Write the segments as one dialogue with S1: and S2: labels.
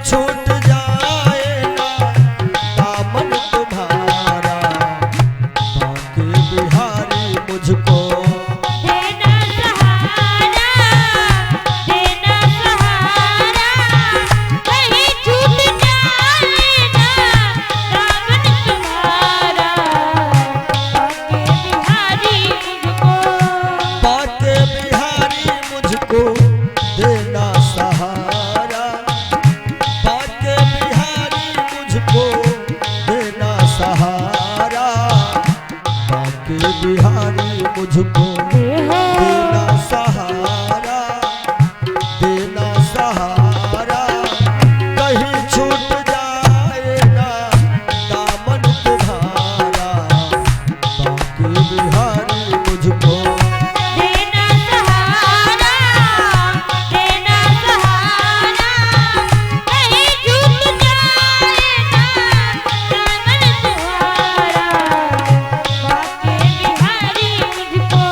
S1: छूट जाए ना दामन तुम्हारा, बांके बिहारी मुझको
S2: देना सहारा, देना सहारा, कहीं छूट जाए ना दामन तुम्हारा, बांके बिहारी मुझको,
S1: बांके बिहारी मुझको देना सहारा, बांके बिहारी मुझको देना सहारा, बांके बिहारी मुझको देना सहारा, देना सहारा, कहीं छूट जाए ना दामन तुम्हारा, बांके बिहारी मुझको
S2: देना सहारा, देना सहारा, कहीं छूट जाए ना दामन तुम्हारा, बांके बिहारी मुझको,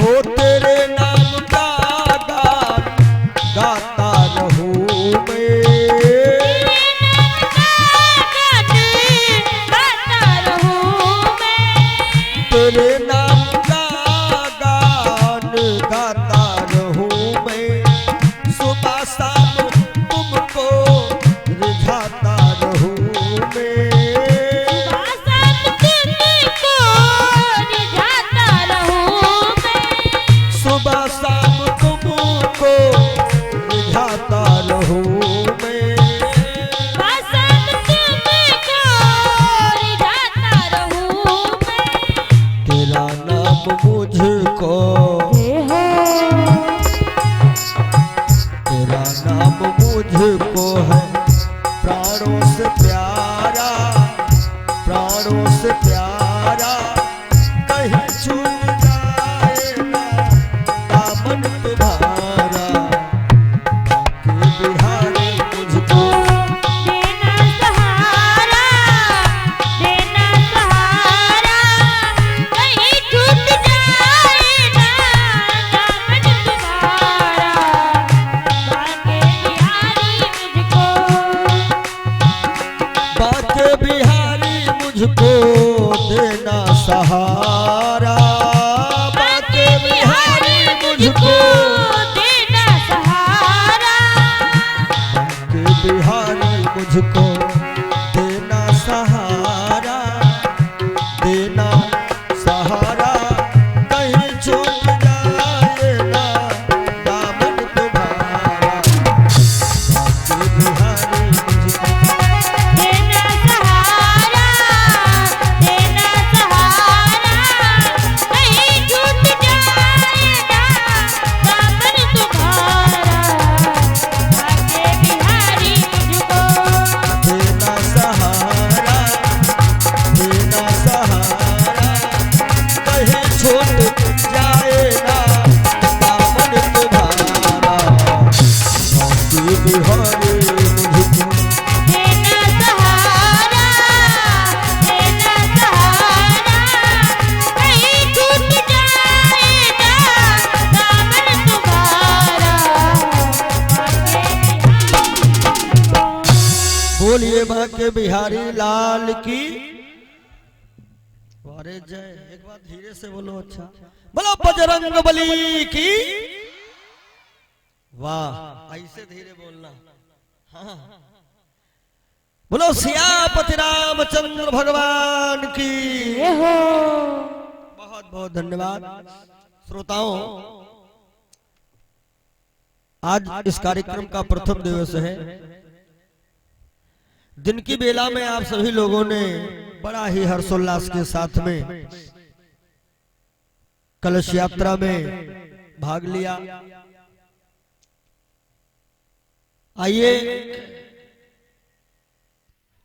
S1: हो तेरे नाम का गान गाता रहूं मैं,
S2: तेरे नाम का गान गाता रहूं
S1: तेरे नाम का गान गाता रहूं
S2: मैं,
S1: मैं, सुबह शाम तुमको रिझाता रहूं मैं,
S2: बासम तुमको रिझाता रहूं मैं,
S1: सुबह शाम तुमको रिझाता रहूं मैं,
S2: बासम तुमको रिझाता रहूं मैं,
S1: तेरा नाम मुझको, तेरा नाम मुझको है प्राणों से प्यारा, प्राणों से प्यारा, कहीं छूट जाए ना दामन तुम्हारा, बांके बिहारी मुझको
S2: देना सहारा, देना सहारा, कहीं छूट जाए ना दामन तुम्हारा, बांके बिहारी मुझको,
S1: बांके बिहारी मुझको देना सहारा, बांके बिहारी मुझको
S2: देना सहारा,
S1: बांके बिहारी मुझको देना सहारा, देना सहारा, कहीं छूट जाए ना दामन तुम्हारा, बांके बिहारी मुझको
S2: देना सहारा, देना सहारा, कहीं छूट जाए ना दामन तुम्हारा, बांके बिहारी मुझको,
S1: देना सहारा, देना सहारा, कहीं छूट जाए ना दामन तुम्हारा, बांके बिहारी मुझको
S2: देना सहारा, देना सहारा, कहीं छूट जाए ना दामन तुम्हारा, बांके बिहारी मुझको।
S1: बोलिए बांके बिहारी लाल की। अरे जय, एक बार धीरे से बोलो। अच्छा, बोलो बजरंग बली की। वाह, ऐसे धीरे बोलना। हाँ, बोलो सियापति रामचंद्र भगवान की। बहुत बहुत धन्यवाद श्रोताओं। आज इस कार्यक्रम का प्रथम दिवस है। दिन की बेला में आप सभी लोगों ने बड़ा ही हर्षोल्लास के साथ में कलश यात्रा में भाग लिया। आइए,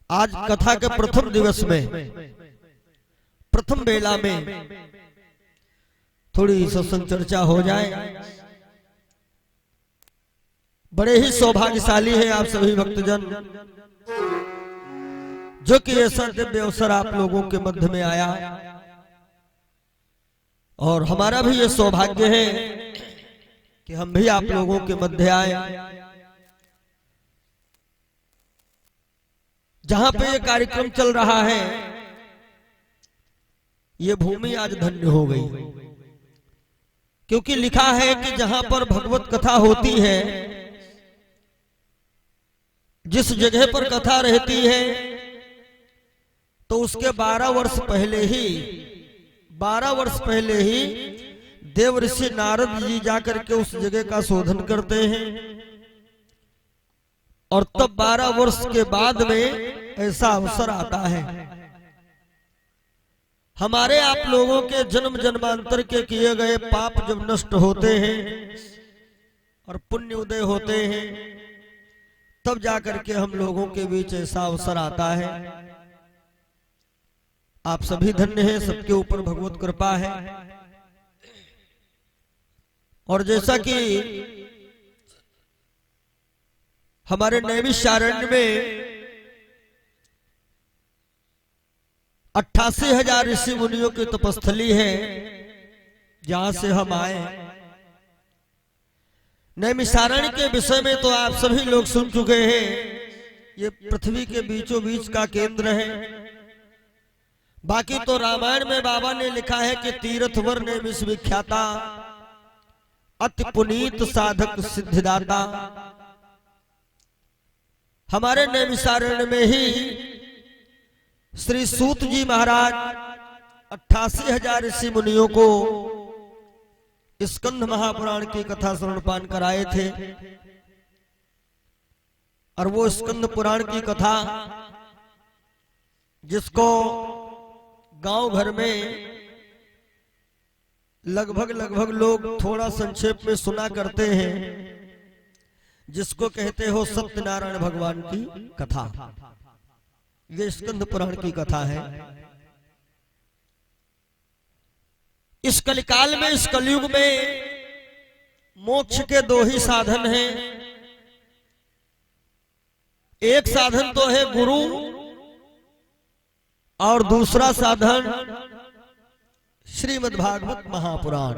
S1: आज कथा के प्रथम दिवस में प्रथम बेला में थोड़ी सत्संग चर्चा हो जाए। बड़े ही सौभाग्यशाली है आप सभी भक्तजन जो कि ऐसा दिव्य अवसर आप लोगों के मध्य में आया। और हमारा भी ये सौभाग्य है कि हम भी आप लोगों के मध्य आए। जहां पे ये कार्यक्रम चल रहा है, ये भूमि आज धन्य हो गई, क्योंकि लिखा है कि जहां पर भगवत कथा होती है, जिस जगह पर कथा रहती है, तो उसके 12 वर्ष पहले ही देव ऋषि नारद जी जाकर के उस जगह का शोधन करते हैं, और तब 12 वर्ष के बाद में ऐसा अवसर आता है। हमारे आप लोगों के जन्म जन्मांतर के किए गए पाप जब नष्ट होते हैं और पुण्य उदय होते हैं, तब जाकर के हम लोगों के बीच ऐसा अवसर आता है। आप सभी धन्य हैं, सबके ऊपर भगवत कृपा है। और जैसा कि हमारे नैमिषारण्य में 88,000 ऋषि मुनियों की तपस्थली है, जहां से हम आए। नैमिषारण्य के विषय में तो आप सभी लोग सुन चुके हैं। ये पृथ्वी के बीचों बीच का केंद्र है। बाकी तो रामायण में बाबा ने लिखा है कि तीर्थवर नैमिष विख्याता, अति पुनीत साधक सिद्धिदाता। हमारे नैमिषारण्य में ही श्री सूत जी महाराज 88,000 ऋषि मुनियों को स्कंद महापुराण की कथा श्रवणपान कराए थे। और वो स्कंद पुराण की कथा, जिसको गांव भर में लगभग लोग थोड़ा संक्षेप में सुना करते हैं, जिसको कहते हो सत्यनारायण भगवान की कथा। ये स्कंद पुराण की कथा है। इस कलिकाल में, इस कलयुग में मोक्ष के 2 ही साधन हैं। एक साधन तो है गुरु, और दूसरा साधन श्रीमद् भागवत महापुराण।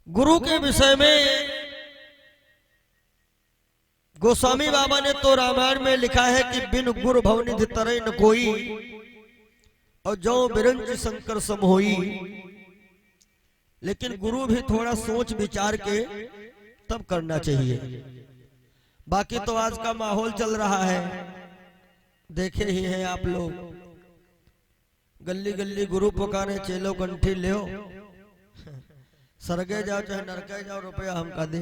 S1: गुरु के विषय में गोस्वामी बाबा ने तो रामायण में लिखा है कि बिन गुरु भवनिधि तरय न कोई, और जो बिरंज शंकर सम होई। लेकिन गुरु भी थोड़ा सोच विचार के तब करना चाहिए। बाकी तो आज का माहौल चल रहा है, देखे ही हैं आप लोग। गली गली गुरु पुकारे, चेलो कंठी ले, सरगे जाओ चाहे नरके जाओ, रुपया हमका दे।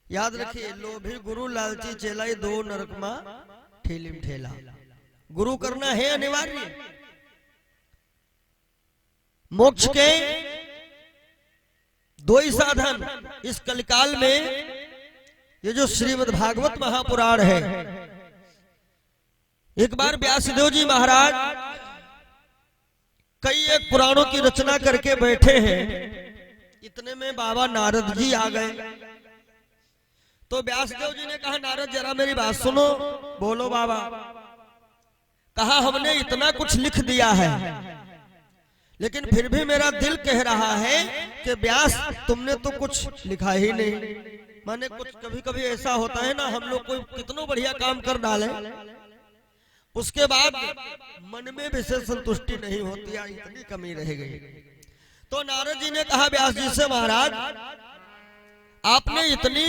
S1: याद रखिए, लोभी गुरु लालची चेला, 2 नरक मा ठेलीम ठेला। गुरु करना है अनिवार्य। मोक्ष के 2 ही साधन इस कलिकाल में। ये जो श्रीमद् भागवत महापुराण है, एक बार व्यासदेव जी महाराज कई एक पुराणों की रचना करके बैठे हैं। इतने में बाबा नारद जी आ गए। तो व्यासदेव जी ने कहा, नारद जरा मेरी बात सुनो। बोलो बाबा। कहा, हमने इतना कुछ लिख दिया है, लेकिन फिर भी मेरा दिल कह रहा है कि व्यास तुमने तो कुछ लिखा ही नहीं। माने कुछ कभी कभी ऐसा होता है ना, हम लोग कोई कितना बढ़िया काम कर डाले, उसके बाद मन में विशेष संतुष्टि नहीं होती, इतनी कमी रह गई। तो नारद जी ने कहा व्यास जी से, महाराज आपने इतनी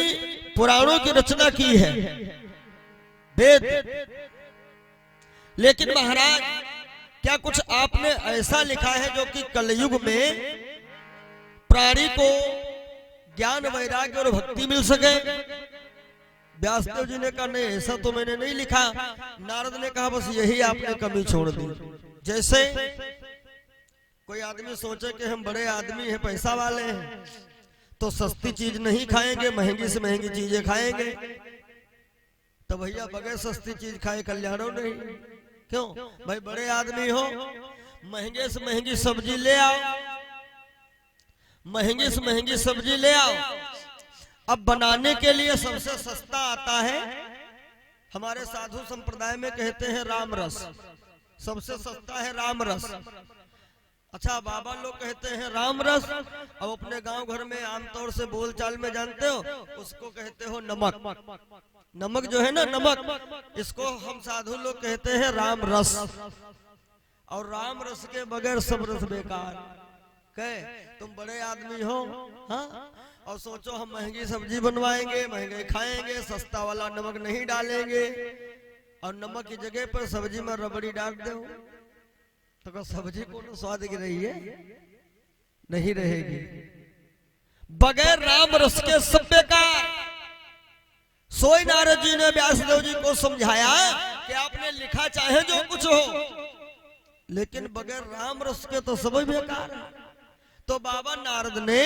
S1: पुराणों की रचना की है, वेद, लेकिन महाराज क्या कुछ आपने ऐसा लिखा है जो कि कलयुग में प्राणी को ज्ञान, वैराग्य और भक्ति मिल सके? व्यासदेव जी ने कहा, नहीं ऐसा तो मैंने नहीं लिखा। नारद ने कहा, बस यही आपने कमी छोड़ दी। जैसे कोई आदमी सोचे कि हम बड़े आदमी हैं, पैसा वाले हैं, तो सस्ती चीज नहीं खाएंगे, महंगी से महंगी चीजें खाएंगे। तो भैया बगैर सस्ती चीज खाए कल्याणों नहीं। क्यों भाई, बड़े आदमी हो, महंगे से महंगी सब्जी ले आओ, महंगी से महंगी सब्जी ले आओ। अब बनाने के लिए सबसे सस्ता आता है, हमारे साधु संप्रदाय में कहते हैं राम रस। सबसे सस्ता है राम रस। अच्छा, बाबा लोग कहते हैं राम रस, और अपने गांव घर में आमतौर से बोलचाल में जानते हो उसको कहते हो नमक। नमक जो है ना, नमक, इसको हम साधु लोग कहते हैं राम रस। और राम रस के बगैर सब रस बेकार। कहे तुम बड़े आदमी हो, हाँ, और सोचो हम महंगी सब्जी बनवाएंगे, महंगे खाएंगे, सस्ता वाला नमक नहीं डालेंगे, और नमक की जगह पर सब्जी में रबड़ी डाल दो तो सब्जी को स्वाद की रही है, नहीं रहेगी। बगैर राम रस के सब बेकार। सोई नारद जी ने व्यासदेव जी को समझाया कि आपने लिखा चाहे जो कुछ हो, लेकिन बगैर राम रस के तो सब बेकार है। तो बाबा नारद ने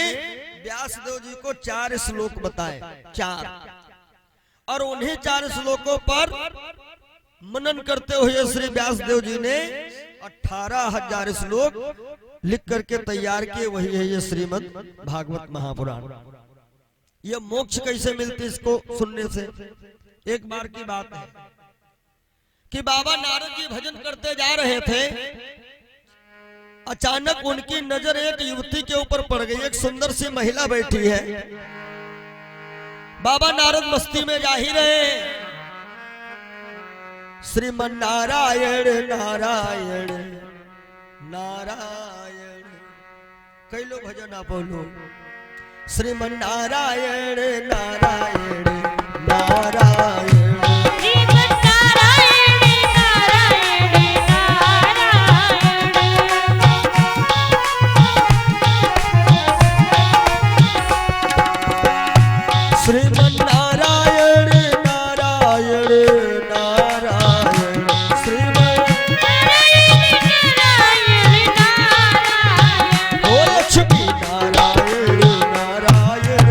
S1: व्यासदेव जी को 4 श्लोक बताए, 4, और उन्हीं 4 श्लोकों पर मनन करते हुए श्री व्यासदेव जी ने 18,000 श्लोक लिख करके तैयार किए। वही है ये श्रीमद् भागवत महापुराण। ये मोक्ष कैसे मिलती इसको सुनने से। एक बार की बात है कि बाबा नारद जी भजन करते जा रहे थे, अचानक उनकी नजर एक युवती के ऊपर पड़ गई। एक सुंदर सी महिला बैठी है। बाबा नारद मस्ती में जा ही रहे। श्रीमन नारायण नारायण नारायण, कई लोग भजन आप बोलो, श्रीमन नारायण नारायण नारायण,
S2: श्रीमन नारायण नारायण नारायण,
S1: श्रीमन नारायण नारायण नारायण, श्रीमन
S2: नारायण नारायण,
S1: ओ लक्ष्मी नारायण नारायण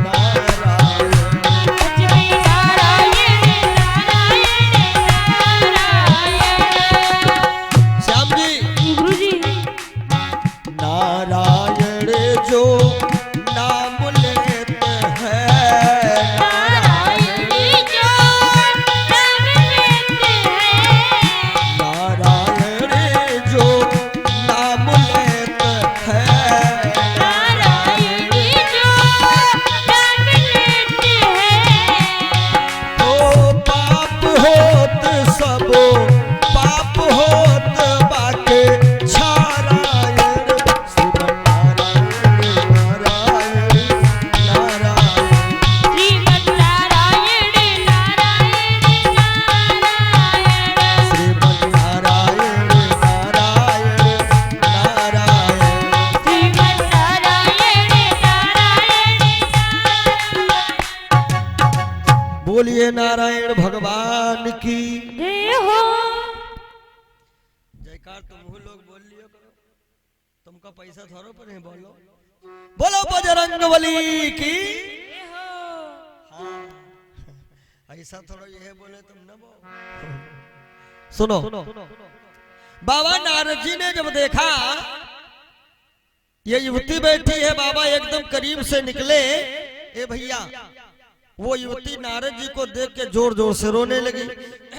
S1: नारायण,
S2: लक्ष्मी नारायण नारायण नारायण।
S1: श्याम जी,
S2: गुरुजी,
S1: नारायण जो नाम लेते हैं,
S2: नारायण जो नाम लेते हैं,
S1: नारायण जो नाम लेते हैं,
S2: नारायण जो नाम लेते हैं,
S1: ओ पाप होत सब पाप होत बाके छारायण, श्रीमन नारायण नारायण नारायण,
S2: श्रीमन नारायण नारायण नारायण,
S1: श्रीमन नारायण नारायण नारायण।
S2: श्रीमन नारायण नारायण।
S1: बोलिए नारायण भगवान की
S2: जय हो।
S1: जयकार। तुम लोग बोल लियो करो, तुमका पैसा थोड़ो पर है, बोलो बोलो बजरंगबली की।
S2: जय हो।
S1: हाँ, ऐसा थोड़ा ये बोले तुम ना बोलो। सुनो, बाबा नारद जी ने जब देखा ये युवती बैठी है, बाबा एकदम करीब से निकले। ए भैया, वो युवती नारद जी को देख के जोर जोर से रोने लगी।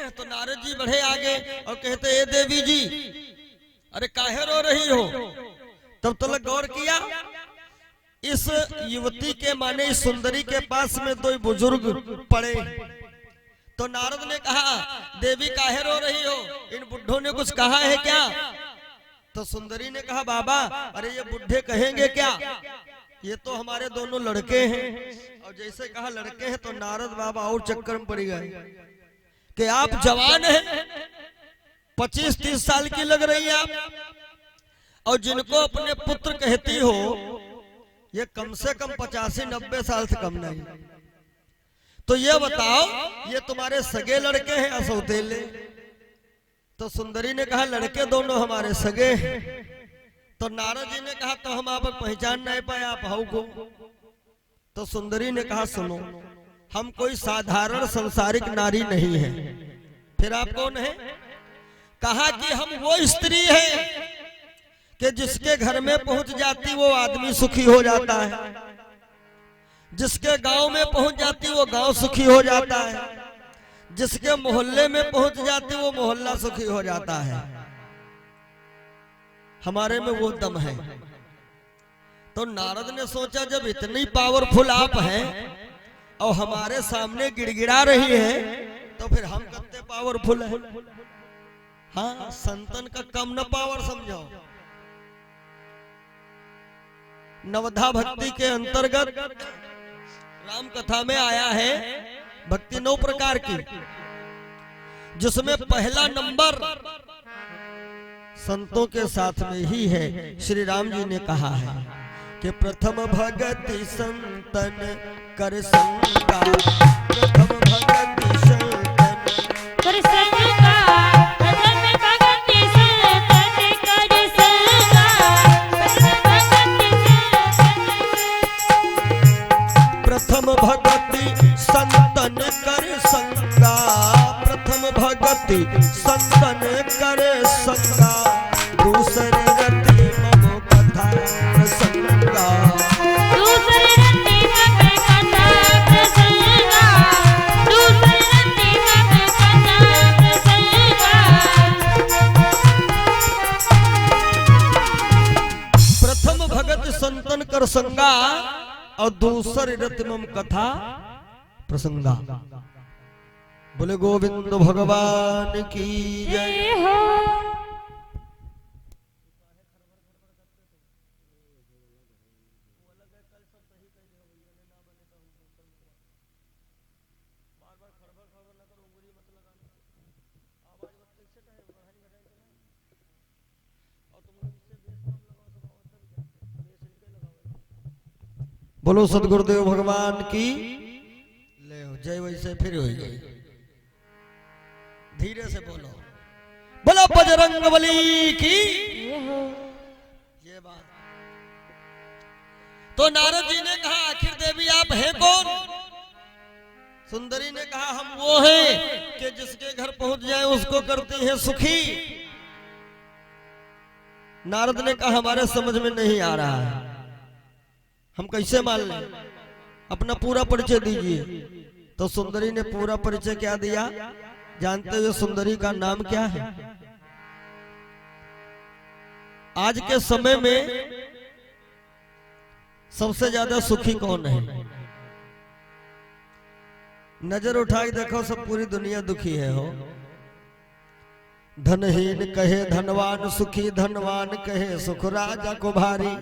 S1: तो नारद जी बढ़े आगे और कहते, ए देवी जी, अरे काहे रो रही हो। तब तो गौर किया, इस युवती के माने इस सुंदरी के पास में 2 बुजुर्ग पड़े। तो नारद ने कहा, देवी काहे रो रही हो, इन बुढ़ों ने कुछ कहा है क्या। तो सुंदरी ने कहा, बाबा अरे ये बुढ़े कहेंगे क्या, ये तो हमारे दोनों लड़के हैं। और जैसे कहा लड़के हैं तो नारद बाबा और चक्कर में पड़ गए कि आप जवान हैं, 25-30 साल की लग रही है आप, और जिनको अपने पुत्र कहती हो ये कम से कम 85-90 साल से कम नहीं। तो ये बताओ ये तुम्हारे सगे लड़के हैं या सौतेले। तो सुंदरी ने कहा, लड़के दोनों हमारे सगे हैं। तो नारद जी ने कहा, तो हम आप पहचान नहीं पाए, आप हाउ को। तो सुंदरी ने कहा, सुनो, हम कोई साधारण संसारिक नारी नहीं है। फिर आप कौन है। कहा कि हम वो स्त्री है कि जिसके घर में पहुंच जाती वो आदमी सुखी हो जाता है, जिसके गांव में पहुंच जाती वो गांव सुखी हो जाता है, जिसके मोहल्ले में पहुंच जाती वो मोहल्ला सुखी हो जाता है। हमारे में वो दम है। तो नारद ने सोचा जब इतनी पावरफुल आप हैं और हमारे सामने गिड़गिड़ा रही है तो फिर हम कितने पावरफुल हैं। हाँ, संतन का कम न पावर समझो। नवधा भक्ति के अंतर्गत राम कथा में आया है भक्ति 9 प्रकार की, जिसमें पहला नंबर संतों के साथ में ही है। श्री राम जी ने कहा है कि प्रथम भगति संतन कर संगा, प्रथम भगति संतन
S2: कर संगा, प्रथम भगति संतन कर संगा,
S1: प्रथम भगति संतन कर संगा, प्रथम भगति संतन कर संगा, दूसरे रति मम कथा प्रसंगा,
S2: दूसरे रति मम कथा प्रसंगा, दूसरे रति मम कथा प्रसंगा।
S1: प्रथम भगत संतन कर संगा और दूसरे रति मम कथा प्रसंगा। बोले गोविंद भगवान की जय।
S2: जय हो।
S1: बोलो सदगुरुदेव भगवान की ले हो जय। वैसे फिर हो गई, धीरे से बोलो। बोलो बजरंग बली की।
S2: जय हो।
S1: ये बात तो नारद जी ने कहा आखिर देवी आप हैं कौन? सुंदरी ने कहा हम वो हैं कि जिसके घर पहुंच जाए उसको करती हैं सुखी। नारद ने कहा हमारे समझ में नहीं आ रहा है, हम कैसे मान लें, अपना पूरा परिचय दीजिए। तो सुंदरी ने पूरा परिचय क्या दिया जानते हुए? सुंदरी का नाम क्या है? आज के समय में सबसे ज्यादा सुखी कौन है? नजर उठा के देखो, सब पूरी दुनिया दुखी है हो। धनहीन कहे धनवान सुखी, धनवान कहे सुख राजा को भारी,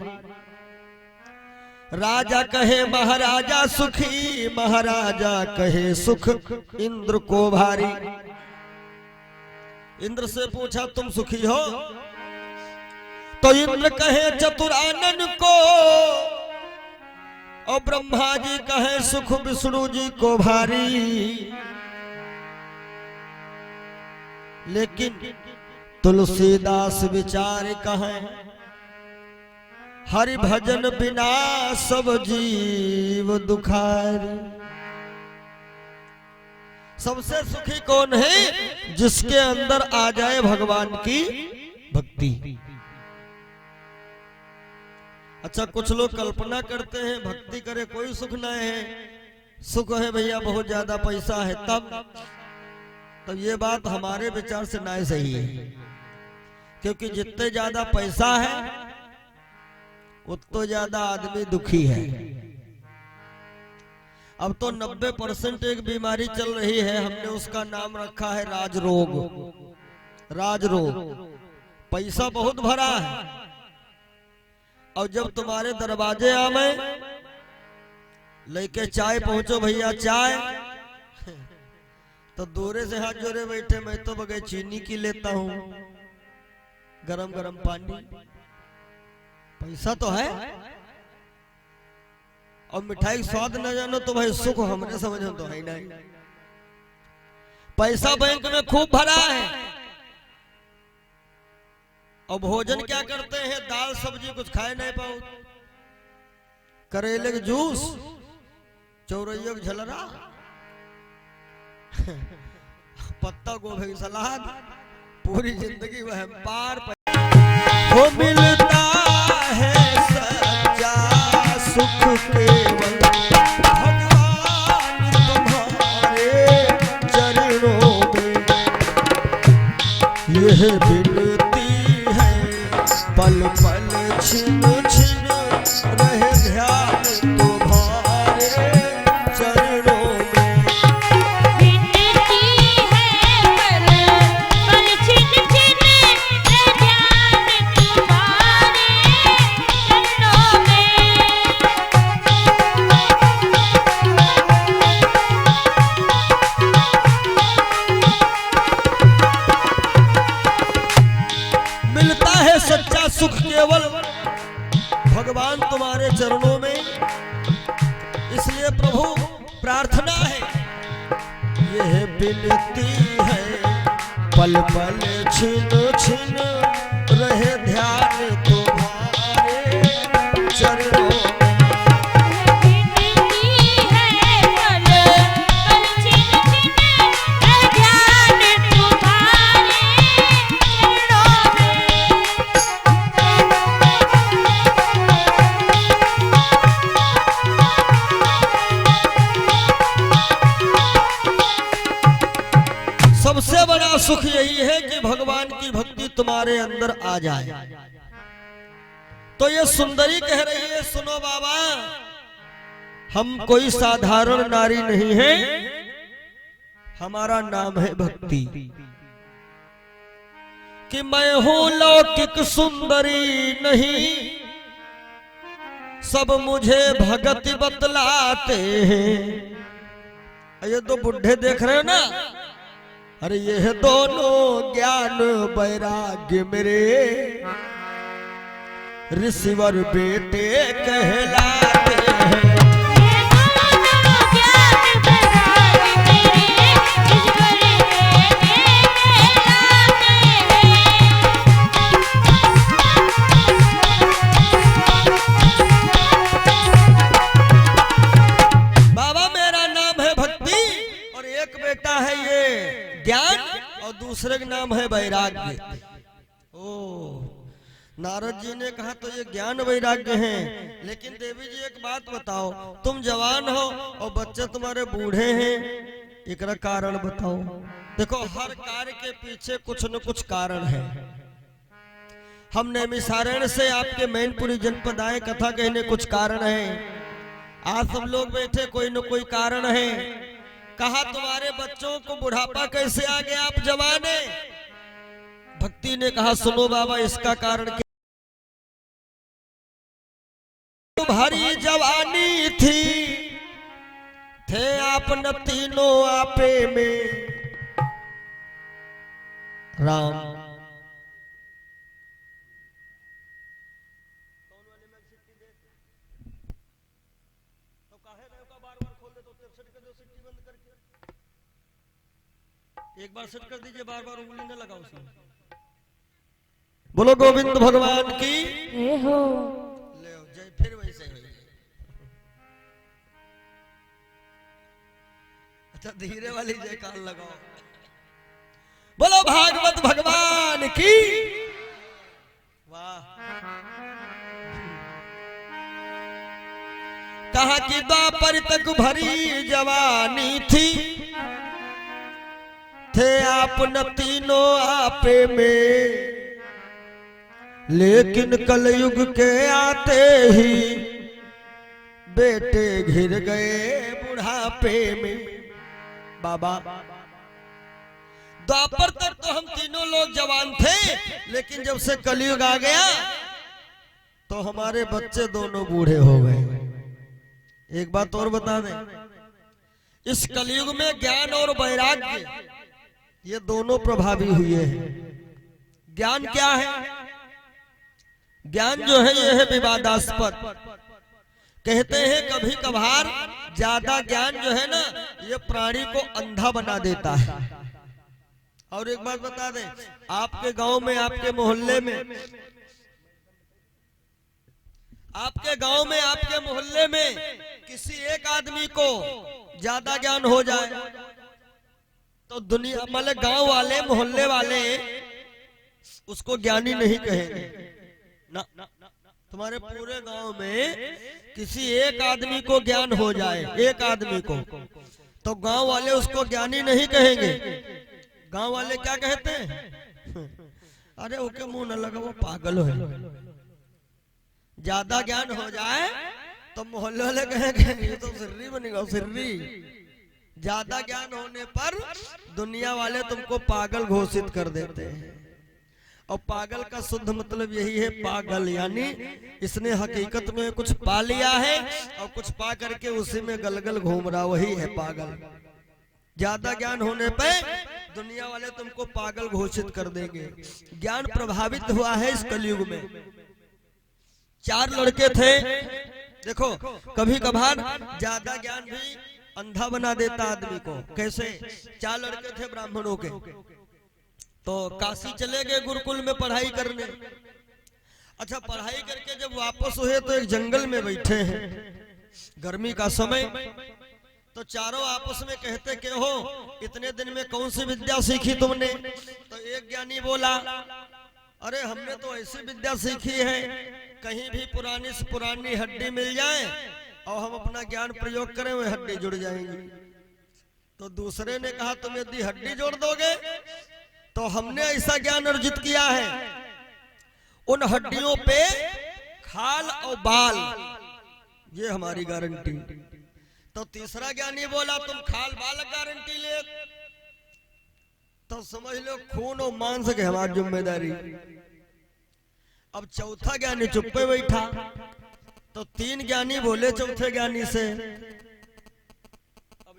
S1: राजा कहे महाराजा सुखी, महाराजा कहे सुख इंद्र को भारी। इंद्र से पूछा तुम सुखी हो? तो इंद्र कहे चतुरानन को, और ब्रह्मा जी कहे सुख विष्णु जी को भारी। लेकिन तुलसीदास विचार कहे हरि भजन बिना सब जीव दुखारी। सबसे सुखी कौन है? जिसके अंदर आ जाए भगवान की भक्ति। अच्छा, कुछ लोग कल्पना करते हैं भक्ति करे कोई सुख ना है, सुख है भैया बहुत ज्यादा पैसा है तब ये बात हमारे विचार से ना सही है। क्योंकि जितने ज्यादा पैसा है उतना ज्यादा आदमी दुखी है। अब तो 90% एक बीमारी चल रही है, हमने उसका नाम रखा है राजरोग। राजरोग, पैसा बहुत भरा है और जब तुम्हारे दरवाजे आवे लेके चाय पहुंचो भैया चाय, तो दूरे से हाथ जोड़े बैठे, मैं तो बगैर चीनी की लेता हूं, गरम गरम पानी। पैसा तो है और मिठाई स्वाद न जानो तो भाई सुख हमने समझो तो है नहीं। पैसा बैंक में खूब भरा है और भोजन क्या करते हैं? दाल सब्जी कुछ खाए नहीं पाओ, करेले के जूस, चौरैया की झलरा, पत्ता गोभी की सलाद, पूरी जिंदगी वह पार हो मिलता है सच्चा सुख केवल भगवान तुम्हारे चरणों में। यह बिनती है पल पल छिन छिन रहे ध्यान तुम्हारे चरणों में।
S2: विनती है पल पल छिन छिन रहे ध्यान तुम्हारे चरणों में।
S1: मिलता है सच्चा सुख केवल भगवान तुम्हारे चरणों में। इसलिए प्रभु प्रार्थना है, यह विनती है पल पल छिन छिन रहे ध्यान तुम्हारे चरणों में।
S2: विनती है पल पल छिन छिन रहे ध्यान तुम्हारे चरणों में।
S1: सबसे बड़ा सुख यही है कि भगवान की भक्ति तुम्हारे अंदर आ जाए। तो ये सुंदरी कह रही है, सुनो बाबा, हम कोई साधारण नारी नहीं है, हमारा नाम है भक्ति। कि मैं हूं लौकिक सुंदरी नहीं, सब मुझे भगति बतलाते हैं। ये तो बुढ़े देख रहे हो ना, अरे ये दोनों ज्ञान वैराग्य मेरे ऋषिवर बेटे कहलाते हैं।
S2: ये दोनों ज्ञान वैराग्य मेरे ऋषिवर बेटे कहलाते हैं।
S1: बाबा मेरा नाम है भक्ति और एक बेटा है ये ज्ञान और दूसरे का नाम है वैराग्य। ओ नारद जी ने कहा तो ये ज्ञान वैराग्य हैं, लेकिन देवी जी एक बात बताओ, तुम जवान हो और बच्चे तुम्हारे बूढ़े हैं, एकरा कारण बताओ। देखो हर कार्य के पीछे कुछ न कुछ कारण है। हम नैमिषारण्य से आपके मैनपुरी जनपद आए कथा कहने, कुछ कारण है। आज सब लोग बैठे, कोई न कोई कारण है। कहा तुम्हारे बच्चों को बुढ़ापा कैसे आ गया, आप जवान हैं? भक्ति ने कहा सुनो बाबा, इसका कारण क्या? तुम्हारी जवानी थी, थे आप न तीनों आपे में राम। एक बार सेट कर दीजिए, बार बार उंगली न लगाओ उसमें। बोलो गोविंद भगवान की
S2: ए हो
S1: ले जय, फिर वैसे ही। अच्छा धीरे वाली जयकार लगाओ। बोलो भागवत भगवान की। वाह। कहा कि द्वापर तक भरी जवानी थी, थे आप न तीनों आपे में, लेकिन कलयुग के आते ही बेटे घिर गए बुढ़ापे में। बाबा द्वापर तक तो हम तीनों लोग जवान थे, लेकिन जब से कलयुग आ गया तो हमारे बच्चे दोनों बूढ़े हो गए। एक बात और बता दें, इस कलयुग में ज्ञान और वैराग्य ये दोनों प्रभावी हुए हैं। ज्ञान क्या है? ज्ञान जो है यह है विवादास्पद। कहते हैं कभी कभार ज्यादा ज्ञान जो है ना, ये प्राणी को अंधा बना देता है। और एक बात बता दें, आपके गांव में, आपके मोहल्ले में, आपके मोहल्ले में किसी एक आदमी को ज्यादा ज्ञान हो जाए तो दुनिया मतलब गांव वाले, मोहल्ले वाले उसको ज्ञानी नहीं कहेंगे ना। तुम्हारे पूरे गांव में किसी एक आदमी को ज्ञान हो जाए, एक आदमी को, तो गांव वाले उसको ज्ञानी नहीं कहेंगे। गांव वाले क्या कहते हैं? अरे ओके मुंह न लगा, वो पागल है। ज्यादा ज्ञान हो जाए तो मोहल्ले वाले कहेंगे ये तो सिर्री बनेगा, सिर्री। ज्यादा ज्ञान होने पर दुनिया वाले तुमको पागल घोषित कर देते हैं। और पागल का शुद्ध मतलब यही है, पागल यानी इसने हकीकत में कुछ पा लिया है और कुछ पा करके उसी में गलगल घूम रहा, वही है पागल। ज्यादा ज्ञान होने पे दुनिया वाले तुमको पागल घोषित कर देंगे। ज्ञान प्रभावित हुआ है इस कलयुग में। 4 लड़के थे, देखो कभी कभार ज्यादा ज्ञान भी अंधा बना देता आदमी को। कैसे? 4 लड़के थे ब्राह्मणों के, तो काशी चले गए गुरुकुल में पढ़ाई करने। अच्छा, पढ़ाई करके जब वापस हुए तो एक जंगल में बैठे हैं, गर्मी का समय। तो चारों आपस में कहते कि हो इतने दिन में कौन सी विद्या सीखी तुमने? तो एक ज्ञानी बोला, अरे हमने तो ऐसी विद्या सीखी है कहीं भी पुरानी से पुरानी हड्डी मिल जाए और हम अपना ज्ञान प्रयोग करें वह हड्डी जुड़ जाएंगी। तो दूसरे ने कहा तुम यदि हड्डी जोड़ दोगे तो हमने ऐसा ज्ञान अर्जित किया है उन हड्डियों पे खाल और बाल, ये हमारी गारंटी। तो तीसरा ज्ञानी बोला तुम खाल बाल गारंटी ले तो समझ लो खून और मांस की हमारी जिम्मेदारी। अब चौथा ज्ञानी चुप पे बैठा, तो 3 ज्ञानी बोले चौथे ज्ञानी से, अब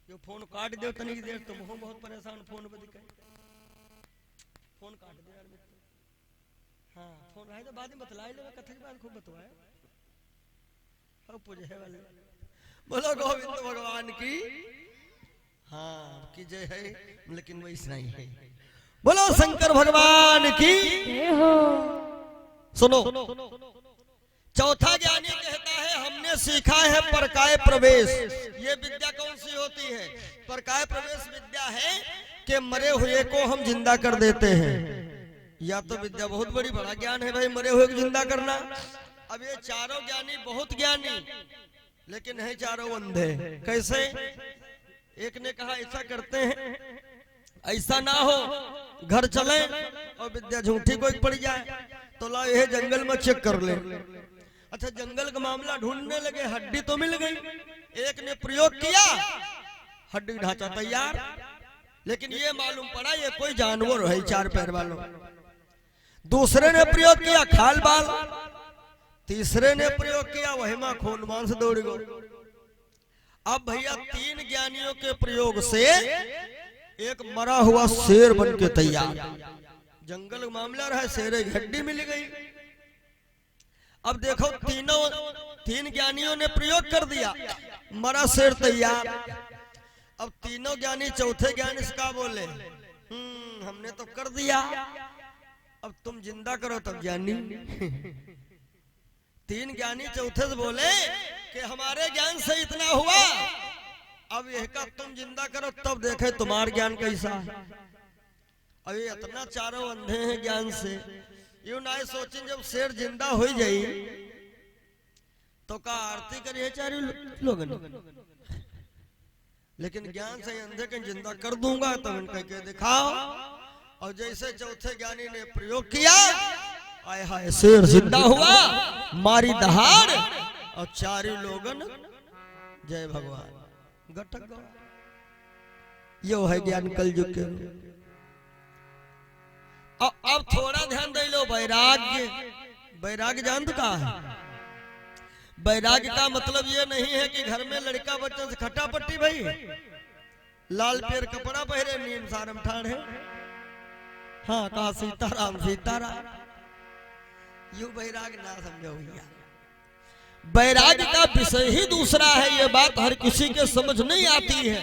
S1: यो फोन काट दो तनिक देर, तुम हो बहुत परेशान फोन पे दिखे, फोन काट दे यार मित्र। हाँ फोन रहे तो बाद में बतलाए ले, कथा के बाद खूब बतवाए। अब पूजे वाले बोलो गोविंद भगवान की हाँ की जय है, लेकिन वैसा ही है। बोलो शंकर भगवान की
S2: जय हो।
S1: सुनो, चौथा ज्ञानी कहता है हमने सीखा है परकाय प्रवेश। ये विद्या कौन सी होती है? परकाय प्रवेश विद्या है कि मरे हुए को हम जिंदा कर देते हैं। या तो विद्या बहुत बड़ा ज्ञान है भाई, मरे हुए को जिंदा करना। अब ये चारों ज्ञानी बहुत ज्ञानी, लेकिन है चारों अंधे। कैसे? एक ने कहा ऐसा करते हैं, ऐसा ना हो घर चले और विद्या झूठी कोई पड़ जाए तो ला यह जंगल में चेक कर ले। अच्छा, जंगल का मामला ढूंढने लगे, हड्डी तो मिल गई। एक ने प्रयोग किया, हड्डी ढांचा तैयार, लेकिन ये मालूम पड़ा ये कोई जानवर है 4 पैर वालों। दूसरे ने प्रयोग किया खाल बाल, तीसरे ने प्रयोग किया वही मां खून मांस दौड़ गो। अब भैया 3 ज्ञानियों के प्रयोग से एक मरा हुआ शेर बन के तैयार। जंगल मामला रहा, शेर की हड्डी मिल गई। अब देखो 3 ज्ञानियों ने प्रयोग कर दिया, मरा शेर तैयार। अब 3 ज्ञानी चौथे ज्ञानी से क्या बोले, हमने तो कर दिया, अब तुम जिंदा करो तब ज्ञानी। 3 ज्ञानी चौथे से बोले कि हमारे ज्ञान से इतना हुआ, अब यह का तुम जिंदा करो तब देखे तुम्हारा ज्ञान कैसा है। अब ये इतना चारों अंधे हैं ज्ञान से, यूं ना सोचें जब शेर जिंदा हो जाई तो का आरती करिए 4 लोग, लेकिन ज्ञान से अंधे के जिंदा कर दूंगा तो उनका के दिखाओ। और जैसे चौथे ज्ञानी ने प्रयोग किया, आय हाय शेर जिंदा हुआ, मारी दहाड़ और 4 लोगन जय भगवान गटक गवा। यो है ज्ञान कलयुग के। अब थोड़ा ध्यान दे लो, वैराग्य। वैराग्य जानते का है? वैराग्य का मतलब ये नहीं है कि घर में लड़का बच्चों से खटापट्टी भाई, लाल पेर कपड़ा पहरे नीम सारम ठाड़े, हाँ कहा सीताराम सीताराम, यू वैराग्य ना समझो भैया। वैराग्य का विषय ही दूसरा है, ये बात हर किसी के समझ नहीं आती है।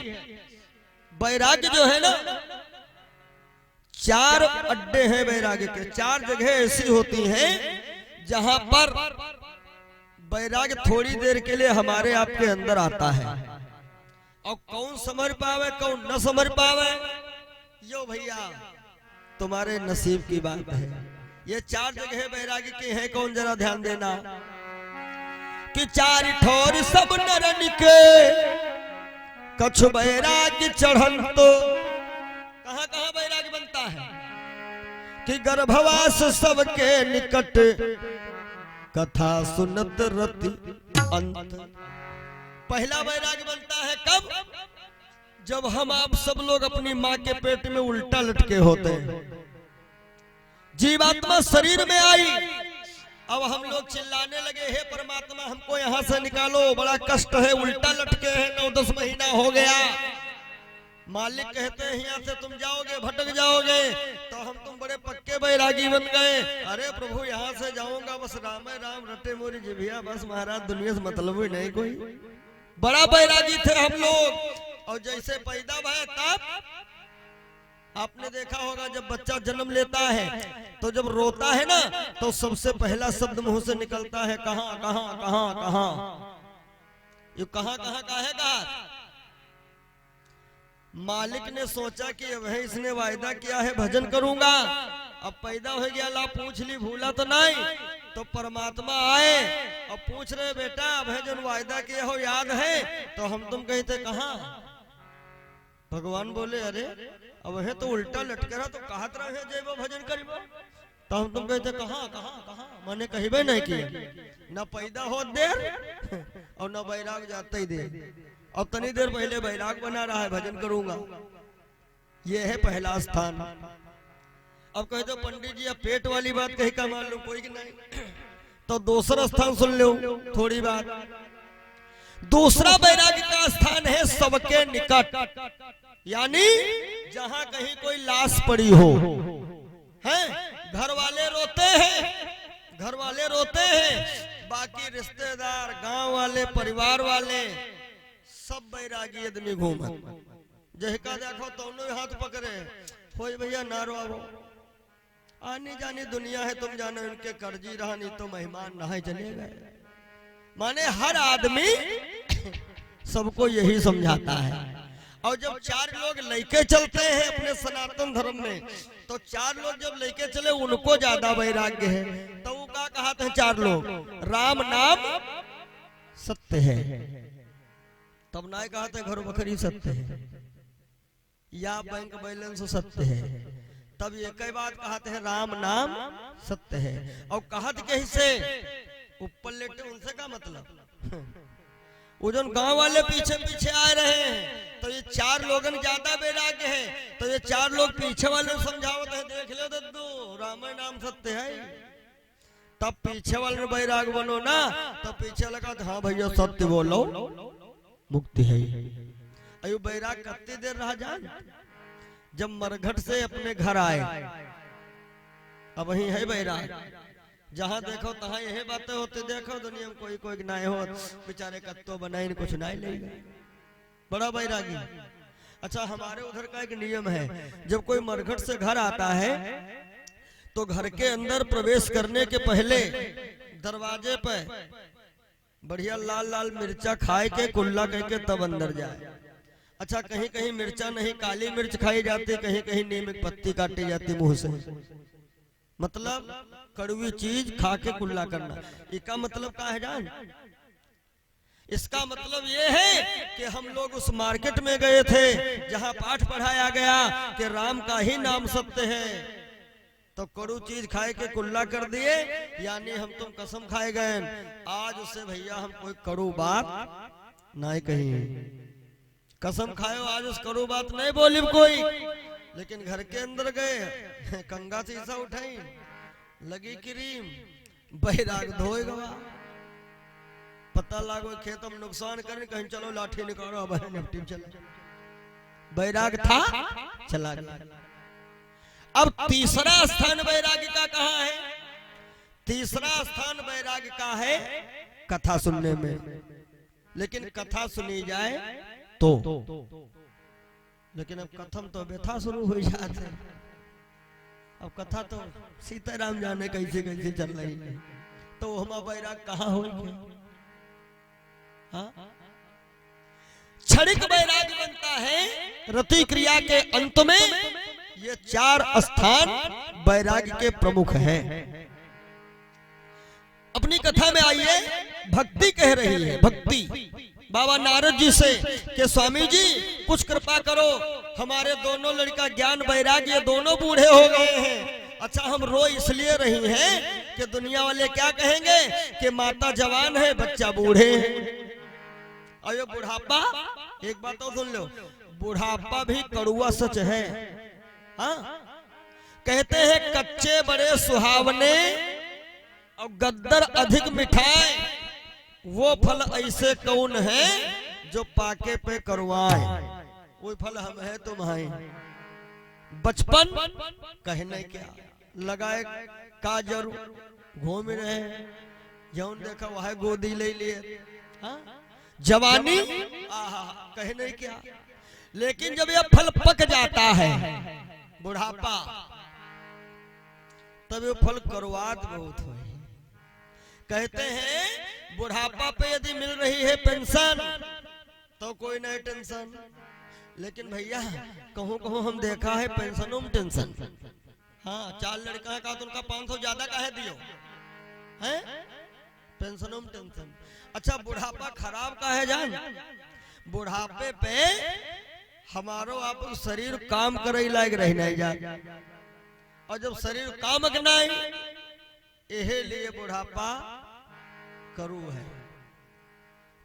S1: वैराग्य जो है ना, 4 अड्डे हैं वैराग्य के, 4 जगह ऐसी होती हैं जहां पर वैराग्य थोड़ी देर के लिए हमारे आपके अंदर आता है। और कौन समझ पावे कौन न समझ पावे, यो भैया तुम्हारे नसीब की बात है। ये 4 जगह वैराग्य की है, कौन जरा ध्यान देना कि 4 ठोर सब नरन के कछु वैराग्य चढ़न तो। कहां कहां वैराग्य बनता है? कि गर्भवास सबके निकट कथा सुनत रति अंत। पहला वैराग्य बनता है कब? जब हम आप सब लोग अपनी माँ के पेट में उल्टा लटके होते हैं, जीवात्मा शरीर में आई, अब हम लोग चिल्लाने लगे हे परमात्मा हमको यहाँ से निकालो, बड़ा कष्ट है, उल्टा लटके हैं, 9-10 महीना हो गया। मालिक कहते हैं यहाँ से तुम जाओगे भटक जाओगे, तो हम तुम बड़े पक्के बैरागी बन गए। अरे प्रभु यहाँ से जाऊंगा बस राम राम रटे मोरी जिभिया, बस महाराज दुनिया से मतलब ही नहीं कोई। बड़ा बैरागी थे हम लोग। और जैसे पैदा भय तब आपने देखा होगा जब बच्चा जन्म लेता है तो जब रोता है ना तो सबसे पहला शब्द मुंह से निकलता है कहां कहां कहां कहां। ये कहां कहां कहेगा? मालिक ने सोचा कि अब इसने वायदा किया है भजन करूंगा, अब पैदा हो गया ला पूछ ली भूला तो नहीं। तो परमात्मा आए और पूछ रहे बेटा भजन वायदा किया हो याद है? तो हम तुम कहते कहां? भगवान बोले अरे अब है तो उल्टा लटके रहा तो कहत रहे जैबो भजन करीबो। तो हम तुम कहते कहां कहां कहां, मैंने कहीबे नहीं किया। न पैदा हो देर और न बैराग जाते ही देर। अब तनी देर पहले बैराग बना रहा है भजन करूंगा, ये है पहला स्थान। अब कह दो पंडित जी अब पेट वाली बात कही का मान लो कोई नहीं, तो दूसरा स्थान सुन लो थोड़ी बात। दूसरा बैराग्य का स्थान है सबके निकट, यानी जहां कहीं कोई लाश पड़ी हो, हैं घर वाले रोते हैं, घर वाले रोते हैं, बाकी रिश्तेदार गांव वाले परिवार वाले सब बैरागी आदमी घूम जहका देखो दोनों हाथ पकड़े हो भैया ना रो आनी जानी दुनिया है, तुम जानो उनके कर्जी रहा नहीं तो मेहमान नहाए चले गए। माने हर आदमी सबको यही समझाता है। और जब 4 लोग लेके चलते हैं अपने सनातन धर्म में, तो 4 लोग जब लेके चले उनको ज्यादा वैराग्य है। तो वो क्या कहते हैं 4 लोग? राम नाम सत्य है, तब ना कहते घर बकरी सत्य है या बैंक बैलेंस सत्य है, तब ये कई बात कहते हैं राम नाम सत्य है। और कहत कैसे ऊपर लेटे उनसे का मतलब वो जो गांव वाले पीछे पीछे आ रहे हैं तो ये 4 लोगन ज्यादा वैराग्य है, तो ये 4 लोग पीछे वाले समझावत है देख लो दद्दू राम नाम सत्य है, तब पीछे वाले वैराग बनो ना। तो पीछे लगा हाँ भैया सत्य बोलो मुक्ति है। अयो बैराग कितनी देर रहा जान? जब मरघट से अपने घर आए, अब वही है बैराग, जहां देखो तहां यही बातें होती। देखो दुनिया में कोई कोई ना हो बेचारे कत्तो बनाए कुछ नहीं लेगा, बड़ा बैरागी। अच्छा हमारे उधर का एक नियम है, जब कोई मरघट से घर आता है तो घर के अंदर प्रवेश करने के पहले दरवाजे पे बढ़िया लाल लाल मिर्चा खाए के कुल्ला कह के तब अंदर जाए। अच्छा कहीं कहीं मिर्चा नहीं काली मिर्च खाई जाती, कहीं कहीं नीम की पत्ती काटी जाती मुंह से, मतलब कड़वी चीज खा के कुल्ला करना। इसका मतलब क्या है जान? इसका मतलब ये है कि हम लोग उस मार्केट में गए थे जहां पाठ पढ़ाया गया कि राम का ही नाम सत्य है, तो कड़ू चीज खाए के कुल्ला कर दिए, यानी हम तुम कसम खाए गए आज उससे भैया हम कोई कड़ू बात नहीं कही, कसम खाओ आज उस कड़ू बात नहीं बोली कोई। लेकिन घर के अंदर गए कंगा शीशा उठाई लगी क्रीम बैराग धोए गवा, पता लागो खेत में नुकसान करने कहीं चलो लाठी निकालो अब निपटी चला, बैराग था चला गया। अब तीसरा स्थान बैरागी का कहाँ है? तीसरा स्थान बैरागी का है कथा सुनने में। लेकिन कथा सुनी जाए तो, लेकिन अब कथम तो व्यथा शुरू हो जाते। अब कथा तो सीताराम जाने कैसे कैसे चल रही है, तो हम बैराग कहाँ हो? क्षणिक बैराग बनता है रति क्रिया के अंत में। ये 4 स्थान बैराग के प्रमुख हैं। अपनी कथा में आइए, भक्ति कह रही है, भक्ति बाबा नारद जी से कि स्वामी जी कुछ कृपा करो, हमारे दोनों लड़का ज्ञान बैराग ये दोनों बूढ़े हो गए हैं, अच्छा हम रो इसलिए रही हैं कि दुनिया वाले क्या कहेंगे कि माता जवान है बच्चा बूढ़े हैं। और ये बुढ़ापा, एक बात तो सुन लो, बुढ़ापा भी कड़ुआ सच है। हाँ, कहते हैं कच्चे बड़े सुहावने और गद्दर अधिक मिठाई, वो फल ऐसे कौन है जो पाके पे करवाए। कोई फल हम है तुम है। बचपन कहने क्या लगाए का जरूर घूम रहे, जौन देखा वह गोदी ले लिए। हाँ? जवानी आहा कहने क्या, लेकिन जब यह फल पक जाता है बुढ़ापा, तब ये फल करवात बहुत है। कहते हैं बुढ़ापा पे यदि मिल रही है पेंशन तो कोई नहीं टेंशन, लेकिन भैया कहूँ कहूँ हम देखा है पेंशनों में टेंशन। हाँ, 4 लड़का का तो उनका 500 ज्यादा काहे दियो है, पेंशनों में टेंशन। अच्छा बुढ़ापा खराब का है जान, बुढ़ापे पे हमारो आप शरीर काम करे लायक रह नहीं जा, और जब शरीर काम करना यही लिए बुढ़ापा करू है।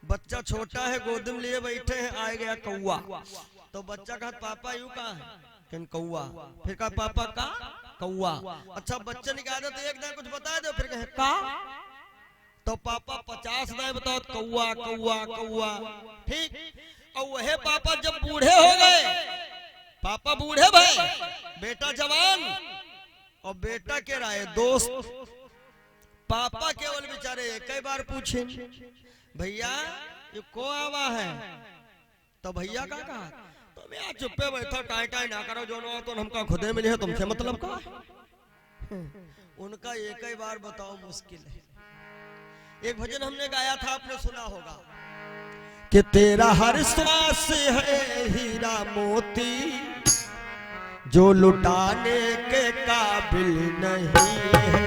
S1: बच्चा छोटा है गोद में लिए बैठे हैं, आ गया कौआ, तो बच्चा कहा पापा यू कहा है, कहन कौआ, फिर कहा पापा का कौआ। अच्छा बच्चे ने कहा तो एक दिन कुछ बता दो, फिर कहे का, तो पापा 50 नहीं बताओ कौआ कौआ कौआ, ठीक। और वह पापा जब बूढ़े हो गए, पापा बूढ़े भाई, बेटा जवान, और बेटा के राय दोस्त, पापा केवल बेचारे कई बार पूछे भैया ये को आवा है, तो भैया का कहा, तो मैं आज चुप्पे बैठा टाई टाई ना करो, जो ना तो हमका खुदे मिले है तुमसे मतलब का। उनका एक ही बार बताओ मुश्किल है। एक भजन हमने गाया था, आपने सुना होगा कि तेरा हर श्वास है हीरा मोती, जो लुटाने के काबिल नहीं है।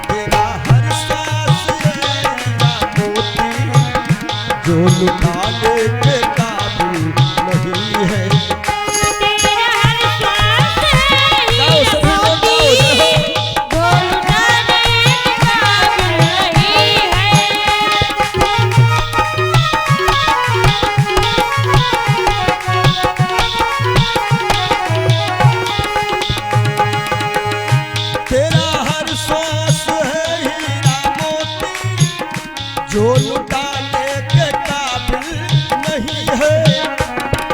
S1: तेरा हर श्वास है हीरा मोती, जो लुटाने के काबिल नहीं है।
S2: तेरा हर श्वास है हीरा मोती, जो लुटाने के काबिल नहीं है।
S1: तेरा हर श्वास है हीरा मोती, जो लुटाने के काबिल नहीं है।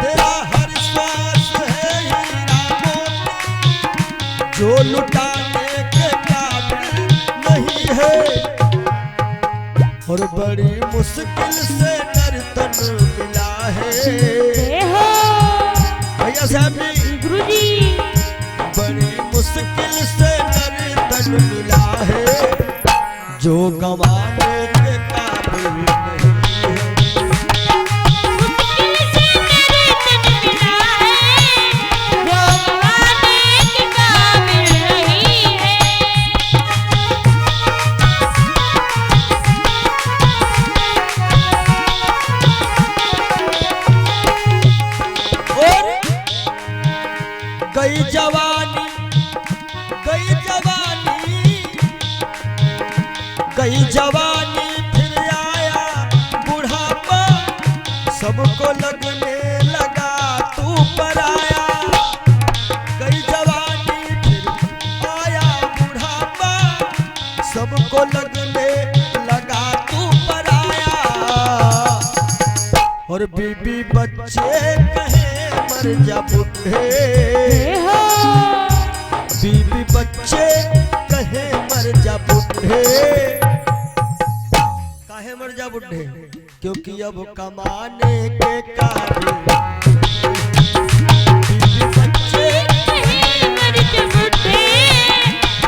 S1: तेरा हर श्वास है हीरा मोती, जो लुटाने के काबिल नहीं है। और बड़ी मुश्किल से नर्तन मिला है।
S2: जय हो
S1: भैया साहब जी,
S2: गुरुजी।
S1: बड़ी मुश्किल से नर्तन मिला है, जो गंवाने के काबिल नहीं है।
S2: मुश्किल से नर्तन मिला है, जो गंवाने के काबिल नहीं है।
S1: और गई जवानी, गई जवानी, गई जवानी, फिर आया बुढ़ापा, सबको लगने लगा तू पराया। गई जवानी फिर आया बुढ़ापा, सबको लगने लगा तू पराया। और बीबी बच्चे कहे मर जा बुढ़े,
S2: जय हो
S1: बीबी बच्चे कहे मर जा बुढ़े। काहे मर जा बुढ़े, क्योंकि अब कमाने के काबिल। बीबी बच्चे
S2: कहे मर जा बुढ़े,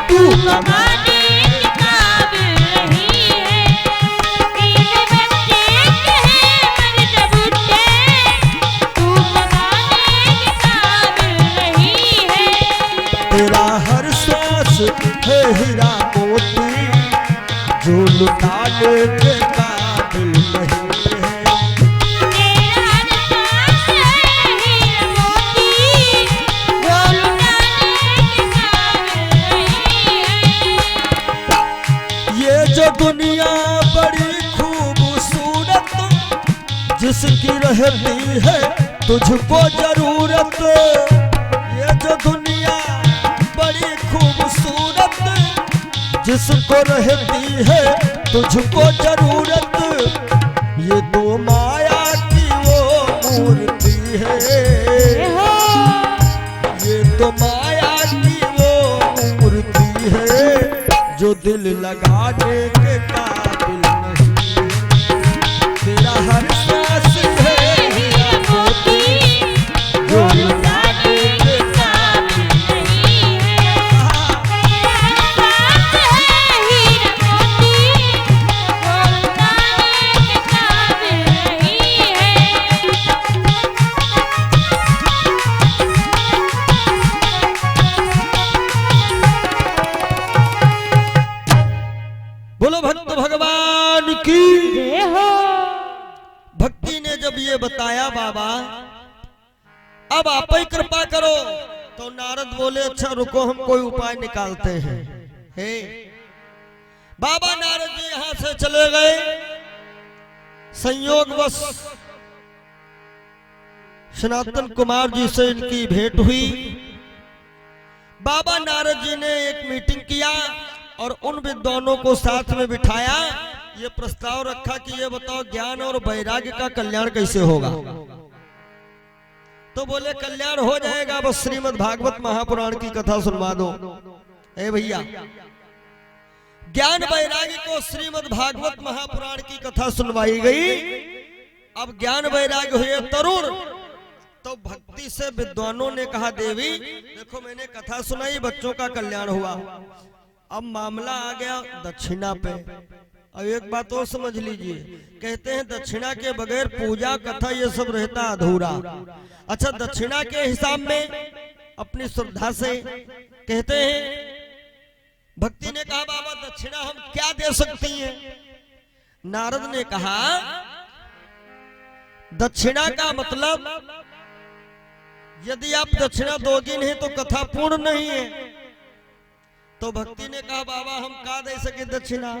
S2: तू कमाने के काबिल नहीं है। बीवी बच्चे कहे मर जा बुढ़े, तू कमाने के काबिल नहीं है।
S1: तेरा हर श्वास है हीरा मोती, जो लुटाने के काबिल नहीं है।
S2: तेरा हर श्वास है हीरा मोती, जो लुटाने के काबिल
S1: रहती है तुझको जरूरत, ये जो दुनिया बड़ी खूबसूरत, जिसको रहती है तुझको जरूरत, ये तो माया की वो मूर्ति है, ये तो माया की वो मूर्ति है, जो दिल लगाने के काबिल नहीं, तेरा हर सांस है हीरा मोती, जो लगाने के काबिल
S2: नहीं है, सांस है हीरा मोती, वो लगाने के काबिल नहीं है।
S1: बोलो भक्त भगवान की।
S2: जय हो।
S1: भक्ति ने जब ये बताया बाबा अब आप ही कृपा करो, तो नारद बोले अच्छा रुको हम कोई उपाय निकालते हैं। हे बाबा नारद जी यहां से चले गए, संयोगवश सनातन कुमार जी से इनकी भेंट हुई। बाबा नारद जी ने एक मीटिंग किया और उन विद्वानों को साथ में बिठाया, ये प्रस्ताव रखा कि ये बताओ ज्ञान और वैराग्य का कल्याण कैसे होगा। तो बोले कल्याण हो जाएगा, बस श्रीमद् भागवत महापुराण की कथा सुनवा दो। ए भैया ज्ञान वैराग्य को श्रीमद् भागवत महापुराण की कथा सुनवाई गई। अब ज्ञान वैराग्य हुए तरुण, तो भक्ति से विद्वानों ने कहा देवी देखो मैंने कथा सुनाई, बच्चों का कल्याण हुआ, अब मामला आ गया दक्षिणा पे। अब एक बात और समझ लीजिए, कहते हैं दक्षिणा के बगैर पूजा कथा ये सब रहता अधूरा। अच्छा दक्षिणा के हिसाब में अपनी श्रद्धा से कहते हैं, भक्ति ने कहा बाबा दक्षिणा हम क्या दे सकती हैं। नारद ने कहा दक्षिणा का मतलब यदि आप दक्षिणा दोगे नहीं तो कथा पूर्ण नहीं है। तो भक्ति ने कहा बाबा हम क्या दे सके दक्षिणा।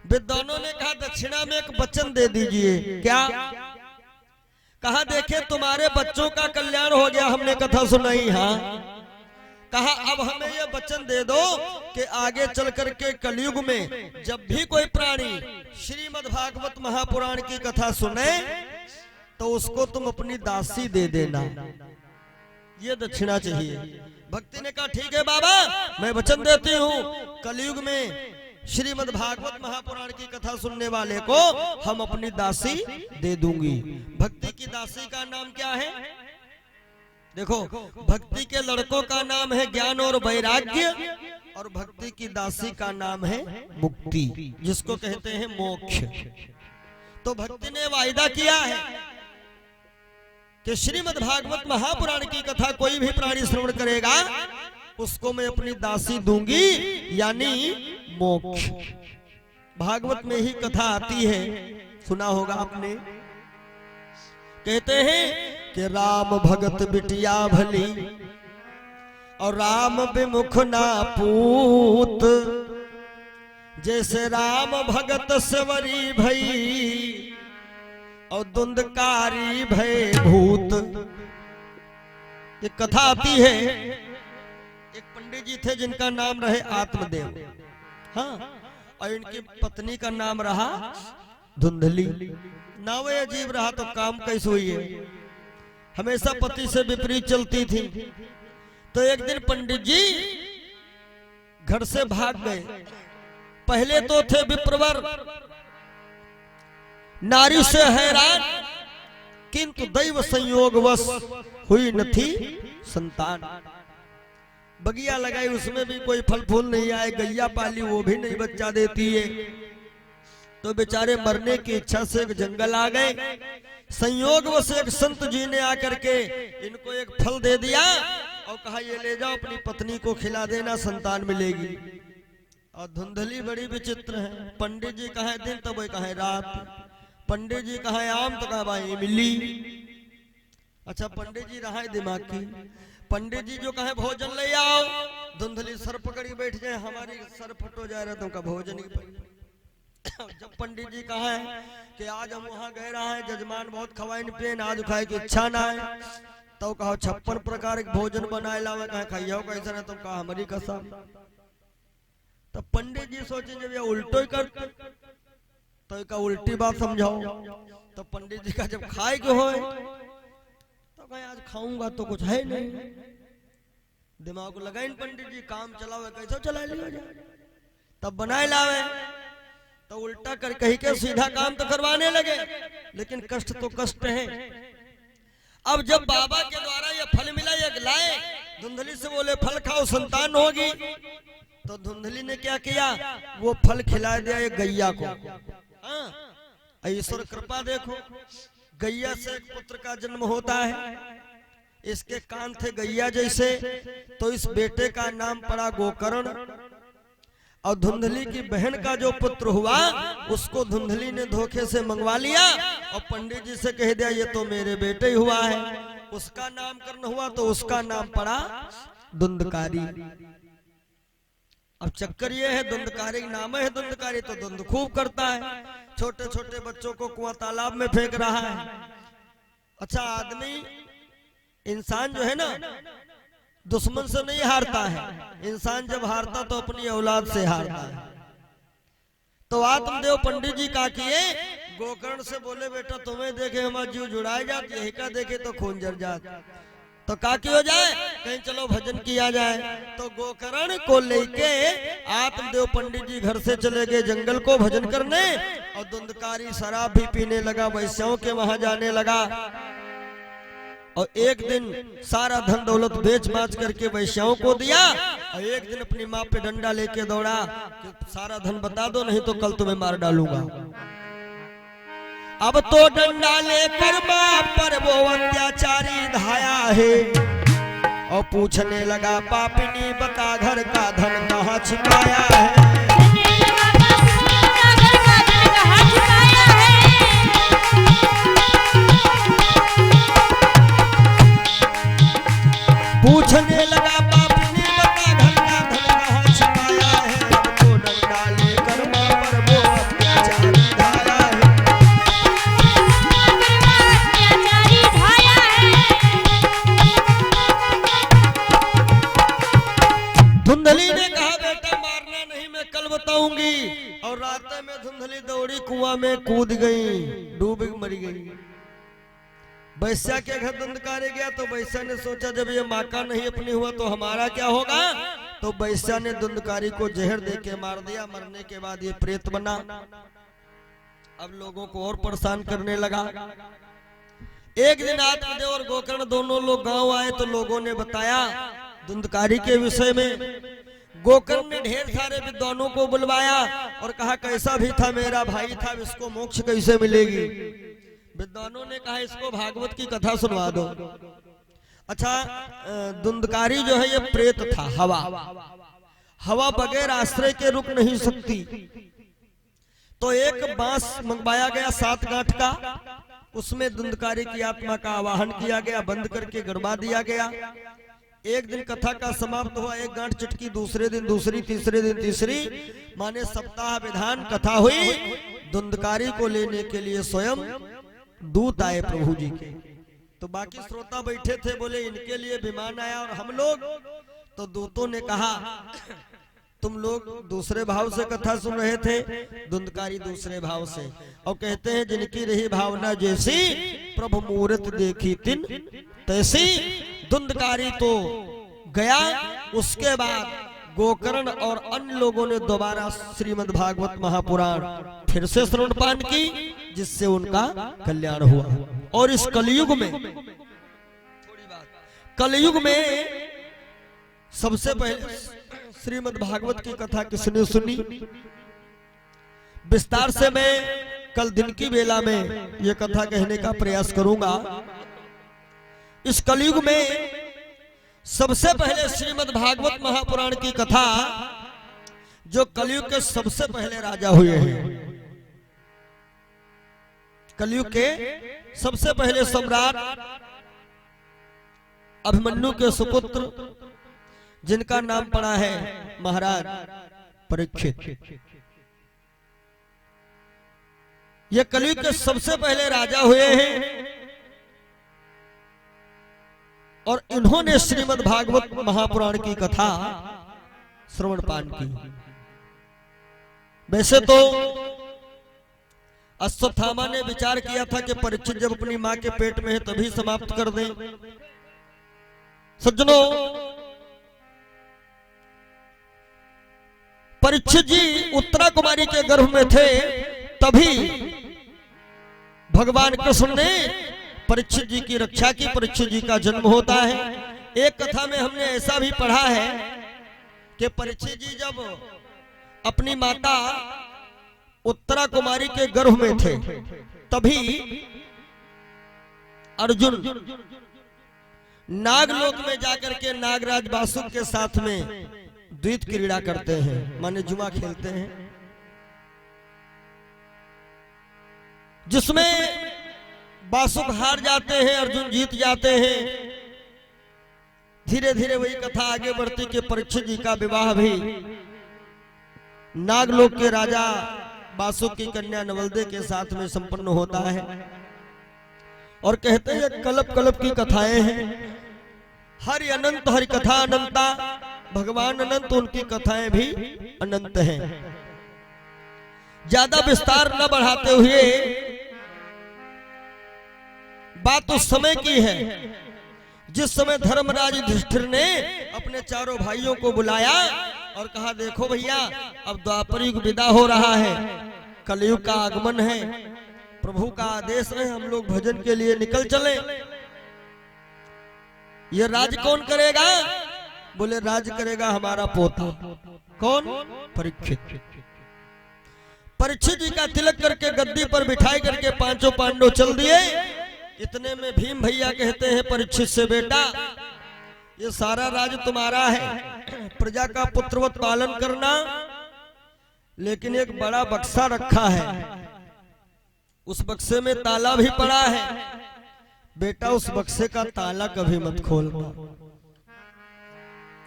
S1: विद्वानों ने कहा दक्षिणा में एक वचन दे दीजिए। क्या? कहा देखे तुम्हारे बच्चों का कल्याण हो गया, हमने कथा सुनाई। हाँ कहा अब हमें यह वचन दे दो कि आगे चल करके कलयुग में जब भी कोई प्राणी श्रीमद् भागवत महापुराण की कथा सुने तो उसको तुम अपनी दासी दे देना, ये दक्षिणा चाहिए। भक्ति ने कहा ठीक है बाबा मैं वचन देती हूँ, कलयुग में श्रीमद् भागवत महापुराण की कथा सुनने वाले को हम अपनी दासी दे दूंगी। भक्ति की दासी का नाम क्या है? देखो भक्ति के लड़कों का नाम है ज्ञान और वैराग्य, और भक्ति की दासी का नाम है मुक्ति, जिसको कहते हैं मोक्ष। तो भक्ति ने वायदा किया है कि श्रीमद् भागवत महापुराण की कथा कोई भी प्राणी श्रवण करेगा उसको मैं अपनी दासी दूंगी, यानी मोक्ष। भागवत में ही कथा आती है, सुना होगा आपने। कहते हैं कि राम भगत बिटिया भली और राम विमुख ना पूत, जैसे राम भगत सवरी भई और धुंधकारी भय भूत। ये कथा आती है, एक पंडित जी थे जिनका नाम रहे आत्मदेव, हाँ, और इनकी पत्नी का नाम रहा धुंधली। नाम अजीब रहा तो काम कैसे हुई है, हमेशा पति से विपरीत चलती थी। तो एक दिन पंडित जी घर से भाग गए। पहले तो थे विप्रवर, नारी से हैरान, किंतु दैव संयोगवश हुई न थी संतान। बगिया लगाई उसमें भी कोई फल फूल नहीं आए, गैया पाली वो भी नहीं बच्चा देती है। तो बेचारे मरने की इच्छा से एक जंगल आ गए। संयोगवश एक संत जी ने आकर के इनको एक फल दे दिया और कहा ये ले जाओ अपनी पत्नी को खिला देना, संतान मिलेगी। और धुंधली बड़ी विचित्र है। पंडित जी कहा दिन तो वही कहा रात, पंडित जी कहा आम तो कहा भाई मिली। अच्छा पंडित जी रहा दिमाग की, पंडित जी जो कहे भोजन ले आओ, धुंधली सर पकड़ी बैठ जाए, हमारी सर फटो जा रहा तो उनका भोजन ही जब पंडित जी कहा है कि आज हम वहां गए रहा है, जजमान बहुत खवाइन पियन, आज खाए की इच्छा ना है, तो कहो 56 प्रकार के भोजन बनाए लावे, कहे खाइयो कैसा ना, तो कहा हमारी कसम। तब पंडित जी सोचे जब ये उल्टो ही कर तो एक उल्टी बात समझाओ। तो पंडित जी का जब खाए के हो तो कहे आज खाऊंगा तो कुछ है नहीं, दिमाग को लगाइन पंडित जी, काम चलावे कैसे चला लिया जाए, तब बनाए लावे। तो उल्टा कर कही के सीधा काम तो करवाने लगे, लेकिन कष्ट तो कष्ट है। अब जब बाबा के द्वारा ये फल मिला, ये लाए, धुंधली से बोले फल खाओ संतान होगी, तो धुंधली ने क्या किया, वो फल खिला दिया एक गैया को। ईश्वर कृपा देखो, गैया से एक पुत्र का जन्म होता है, इसके कान थे गैया जैसे, तो इस बेटे का नाम पड़ा गोकर्ण। और धुंधली की बहन का जो पुत्र हुआ उसको धुंधली ने धोखे से मंगवा लिया और पंडित जी से कह दिया ये तो मेरे बेटे ही हुआ है। उसका नामकरण हुआ तो उसका नाम पड़ा धुंधकारी। अब चक्कर ये है, धुंधकारी नाम है धुंधकारी, तो धुंध खूब करता है, छोटे छोटे बच्चों को कुआं तालाब में फेंक रहा है। अच्छा, आदमी इंसान जो है ना दुश्मन से नहीं हारता है, इंसान जब हारता तो अपनी औलाद से हारता है। तो आत्मदेव पंडित जी का किए, गोकर्ण से बोले बेटा तुम्हें देखे हमारा जीव जुड़ाए जात, यही का देखे तो खून जर जात, तो का की हो जाए, कहीं चलो भजन किया जाए। तो गोकर्ण को लेके आत्मदेव पंडित जी घर से चले गए जंगल को भजन करने, और धुंधकारी शराब भी पीने लगा, वैश्यों के वहां जाने लगा। और एक दिन सारा धन दौलत बेच बाच करके वैश्याओं को दिया, और एक दिन अपनी माँ पे डंडा लेके दौड़ा कि सारा धन बता दो नहीं तो कल तुम्हें मार डालूंगा। अब तो डंडा लेकर माँ पर वो अत्याचारी धाया है, और पूछने लगा पापिनी बता घर का धन कहाँ छिपाया है। पूछने लगा पापिनी बता घर का धन कहाँ छिपाया है। अब तो डंडा लेकर माँ पर वो अत्याचारी धाया है। धुंधली ने कहा बेटा मारना नहीं, मैं कल बताऊंगी। और रात में धुंधली दौड़ी कुआं में कूद गई, डूब मरी गई। वैश्या के घर धुंधकारी गया तो वैश्या ने सोचा जब ये माँ का नहीं अपनी हुआ तो हमारा क्या होगा, तो वैश्या ने धुंधकारी को जहर देके मार दिया। मरने के बाद ये प्रेत बना, अब लोगों को और परेशान करने लगा। एक दिन आत्मदेव और गोकर्ण दोनों लोग गांव आए तो लोगों ने बताया धुंधकारी के विषय में। गोकर्ण ने ढेर सारे विद्वानों को बुलवाया और कहा कैसा भी था मेरा भाई था, इसको मोक्ष कैसे मिलेगी। विद्वानों ने कहा इसको भागवत की कथा सुनवा दो। अच्छा, धुंधकारी जो है ये प्रेत था, हवा बगैर आश्रय के रुक नहीं सकती। तो एक बांस मंगवाया गया 7 गांठ का, उसमें धुंधकारी की आत्मा का आवाहन किया गया, बंद करके गड़वा दिया गया। एक दिन कथा का समाप्त हुआ, एक गांठ चिटकी, दूसरे दिन दूसरी, तीसरे दिन तीसरी, माने सप्ताह विधान कथा हुई। धुंधकारी को लेने के लिए स्वयं दूत आए प्रभु जी के। तो बाकी श्रोता बैठे थे, बोले इनके लिए विमान आया और हम लोग। तो दूतों ने कहा तुम लोग दूसरे भाव से कथा सुन रहे थे, धुंधकारी दूसरे भाव से। और कहते हैं जिनकी रही भावना जैसी, प्रभु मूर्त देखी तिन तैसी। धुंधकारी तो गया, उसके बाद गोकर्ण और अन्य लोगों ने दोबारा श्रीमद् भागवत महापुराण फिर से श्रवण पान की, जिससे उनका कल्याण हुआ। और इस कलयुग में, कलयुग में सबसे पहले श्रीमद् भागवत की कथा किसने सुनी, विस्तार से मैं कल दिन की बेला में यह कथा कहने का प्रयास करूंगा। इस कलयुग में सबसे पहले श्रीमद् भागवत महापुराण की कथा, जो कलयुग के सबसे पहले राजा हुए हैं, कलयुग के सबसे पहले सम्राट अभिमन्यु के सुपुत्र, जिनका नाम पड़ा है महाराज परीक्षित। ये कलयुग के सबसे पहले राजा हुए हैं और इन्होंने श्रीमद् भागवत महापुराण की कथा श्रवण पान की। वैसे तो अश्वत्थामा ने विचार किया था कि परीक्षित जब अपनी मां के पेट में है तभी समाप्त कर दें। सज्जनों, परीक्षित जी उत्तरा कुमारी के गर्भ में थे, तभी भगवान कृष्ण ने परीक्षित जी की रक्षा की, परीक्षित जी का जन्म होता है। एक कथा में हमने ऐसा भी पढ़ा है कि परीक्षित जी जब अपनी माता उत्तरा कुमारी के गर्भ में थे, तभी अर्जुन नागलोक में जाकर के नागराज वासुक के साथ में द्वैत क्रीड़ा करते हैं, माने जुआ खेलते हैं, जिसमें वासुक हार जाते हैं, अर्जुन जीत जाते हैं। धीरे धीरे वही कथा आगे बढ़ती कि परीक्षित जी का विवाह भी नागलोक के राजा वासुक की कन्या नवलदे के साथ में संपन्न होता है। और कहते हैं कल्प कल्प की कथाएं हैं, हरि अनंत हरि कथा अनंता, भगवान अनंत उनकी कथाएं भी अनंत हैं। ज्यादा विस्तार न बढ़ाते हुए बात उस समय की है जिस समय धर्मराज युधिष्ठिर ने अपने चारों भाइयों को बुलाया और कहा, देखो भैया, अब द्वापर युग विदा हो रहा है, कलयुग का आगमन है, प्रभु का आदेश है, हम लोग भजन के लिए निकल चले। ये राज कौन करेगा? बोले राज करेगा हमारा पोता। कौन? परीक्षित। परीक्षित जी का तिलक करके गद्दी पर बिठाई करके पांचों पांडव चल दिए। इतने में भीम भैया कहते हैं परीक्षित से, बेटा ये सारा राज तुम्हारा है, प्रजा का पुत्रवत पालन करना, लेकिन एक बड़ा बक्सा रखा है, उस बक्से में ताला भी पड़ा है, बेटा उस बक्से का ताला कभी मत खोलना।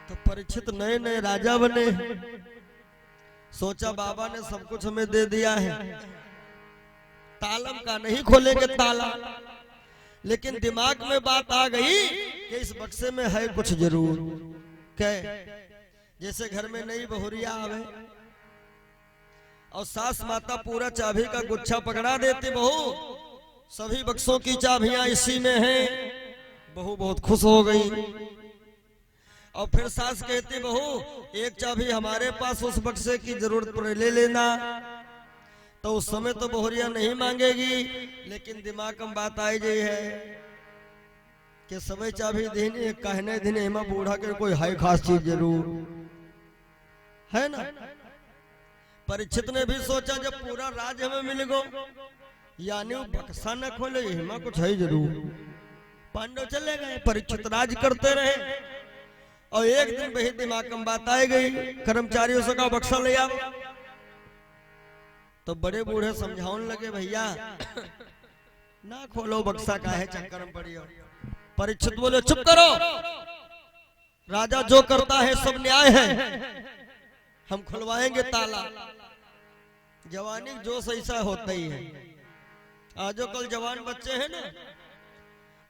S1: तो परीक्षित नए नए राजा बने, सोचा बाबा ने सब कुछ हमें दे दिया है, तालम का नहीं खोलेंगे ताला, लेकिन दिमाग में बात आ गई कि इस बक्से में है कुछ जरूर। जैसे घर में नई बहुरिया आवे और सास माता पूरा चाबी का गुच्छा पकड़ा देती, बहू सभी बक्सों की चाबियां इसी में हैं। बहू बहुत खुश हो गई और फिर सास कहती, बहू एक चाबी हमारे पास उस बक्से की जरूरत पड़े ले लेना। तो उस समय तो बहुरिया नहीं मांगेगी, लेकिन दिमाग में बात आई गई है कि समय चाबी देने कहने देने में बूढ़ा के कोई हाई खास चीज जरूर है ना। परीक्षित ने भी सोचा जब पूरा राज हमें मिल गो, यानी वो बक्सा न खोले, हिमा कुछ है जरूर। पांडव चले गए, परीक्षित राज करते रहे। और एक दिन वही दिमाग में बात आई गई, कर्मचारियों से कहा बक्सा ले आओ। तो बड़े बूढ़े समझाने लगे, भैया ना खोलो बक्सा, का है चक्कर में पड़ी हो। परीक्षित बोले चुप करो, राजा जो करता है सब न्याय है, हम खुलवाएंगे ताला। जवानी जोश ऐसा होता ही है। आजो कल जवान बच्चे हैं ना,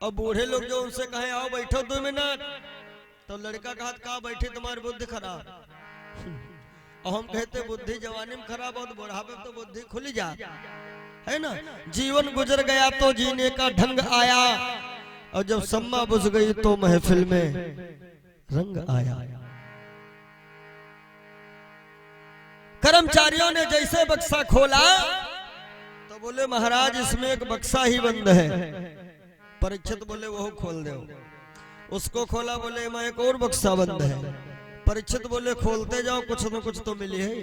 S1: और बूढ़े लोग जो उनसे कहे आओ बैठो 2 मिनट, तो लड़का कहा कहा बैठे तुम्हारी बुद्धि खराब। और हम कहते बुद्धि जवानी में खराब हो तो बुढ़ापे तो बुद्धि खुल जा, है ना। जीवन गुजर गया तो जीने का ढंग आया, और जब सम्मा बुझ गई तो महफिल में रंग आया। कर्मचारियों ने जैसे बक्सा खोला तो बोले महाराज इसमें एक बक्सा ही बंद है। परीक्षित बोले वो खोल दो। उसको खोला, बोले मैं एक और बक्सा बंद है। परीक्षित बोले खोलते जाओ, कुछ न कुछ तो मिली है।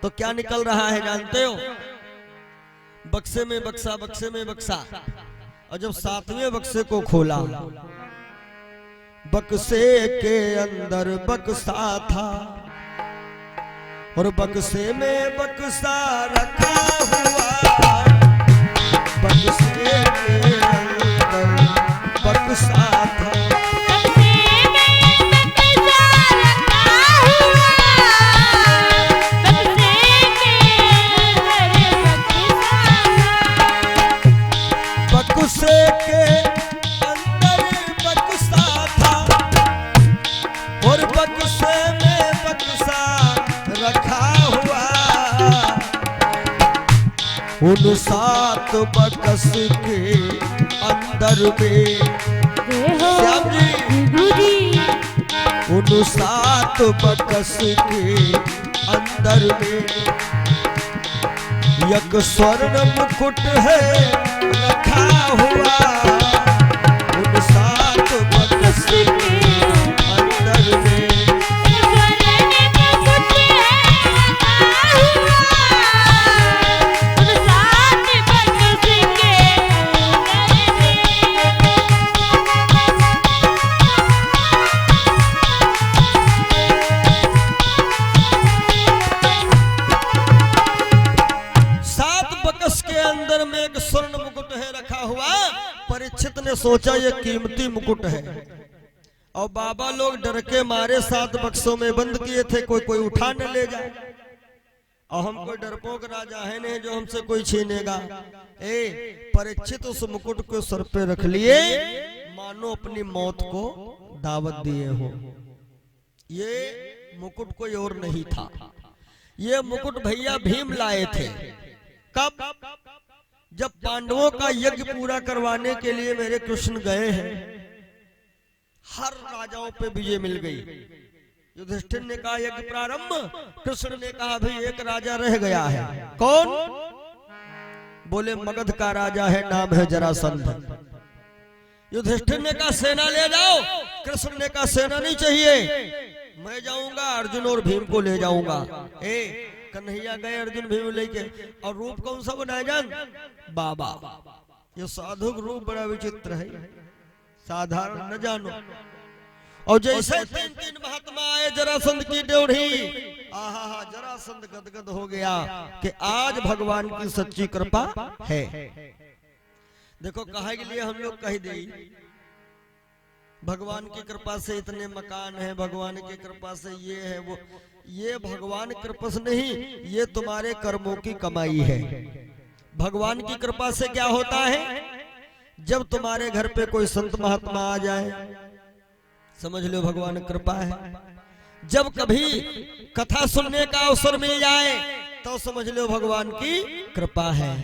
S1: तो क्या निकल रहा है जानते हो? बक्से में बक्सा, बक्से में बक्सा। और जब 7वें बक्से को खोला, बक्से के अंदर बक्सा था और बक्से में बक्सा रखा हुआ, बक्से के अंदर बक्सा था।
S2: बक्से में बक्सा रखा हुआ, बक्से के अंदर बक्सा
S1: बक्से के अंदर बक्सा था और बक्से में बक्सा रखा हुआ, उन 7 बक्स के अंदर में श्याम जी, उन 7 बक्स के अंदर में एक स्वर्ण मुकुट है रखा हुआ, उन 7 बक्स के अंदर में स्वर्ण मुकुट है रखा हुआ। परीक्षित ने सोचा ये कीमती मुकुट है, और बाबा लोग डर के मारे 7 बक्सों में बंद किए थे, कोई उठा न ले जाए। और हम कोई डरपोक राजा है नहीं जो हमसे कोई छीनेगा। परीक्षित उस मुकुट को सर पे रख लिए, मानो अपनी मौत को दावत दिए हो। ये मुकुट कोई और नहीं था, ये मुकुट भैया भीम लाए थे। कब? जब पांडवों का यज्ञ पूरा करवाने के लिए मेरे कृष्ण गए हैं, हर राजाओं पे विजय मिल गई। युधिष्ठिर ने कहा यज्ञ प्रारंभ, कृष्ण ने कहा भाई एक राजा रह गया है। कौन? बोले मगध का राजा है, नाम है जरासंध। युधिष्ठिर ने कहा सेना ले जाओ। कृष्ण ने कहा सेना नहीं चाहिए, मैं जाऊंगा, अर्जुन और भीम को ले जाऊंगा। कन्हैया गए अर्जुन भीम लेके, और रूप कौन सा बनाया जान? बाबा। ये साधु रूप बड़ा विचित्र है, साधारण न जानो। और जैसे 3 महात्मा आए जरासंध की ड्योढ़ी, आहा जरासंध गदगद हो गया कि आज भगवान की सच्ची कृपा है। देखो कहे के लिए हम लोग कह दे, भगवान की कृपा से इतने मकान है, भगवान की कृपा से ये है वो। ये भगवान कृपा से नहीं, ये तुम्हारे कर्मों की कमाई है। भगवान की कृपा से क्या होता है? जब तुम्हारे घर पे कोई संत महात्मा आ जाए, समझ लो भगवान कृपा है। जब कभी कथा सुनने का अवसर मिल जाए तो समझ लो भगवान की कृपा है।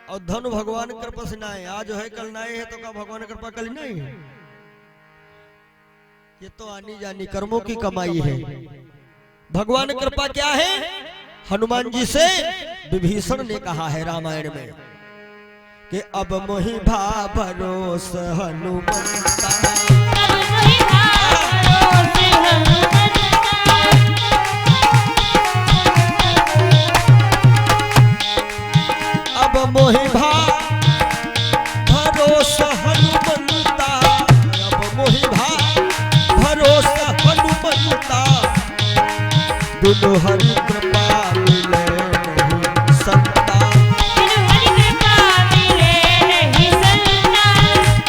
S1: और धन भगवान कृपा से ना है, आज है कल ना है, तो क्या भगवान कृपा कल नहीं है? ये तो आनी जानी कर्मों की कमाई है। भगवान कृपा क्या है? हनुमान जी से विभीषण ने कहा है रामायण में कि अब मोहि भा भरोस हनुमंता, अब मोहि भा भरोस हनुमंता, अब मोहि भा भरोस हनुमंता, बिनु हरि कृपा मिले नहीं संता।
S2: बिनु हरि कृपा मिले नहीं संता,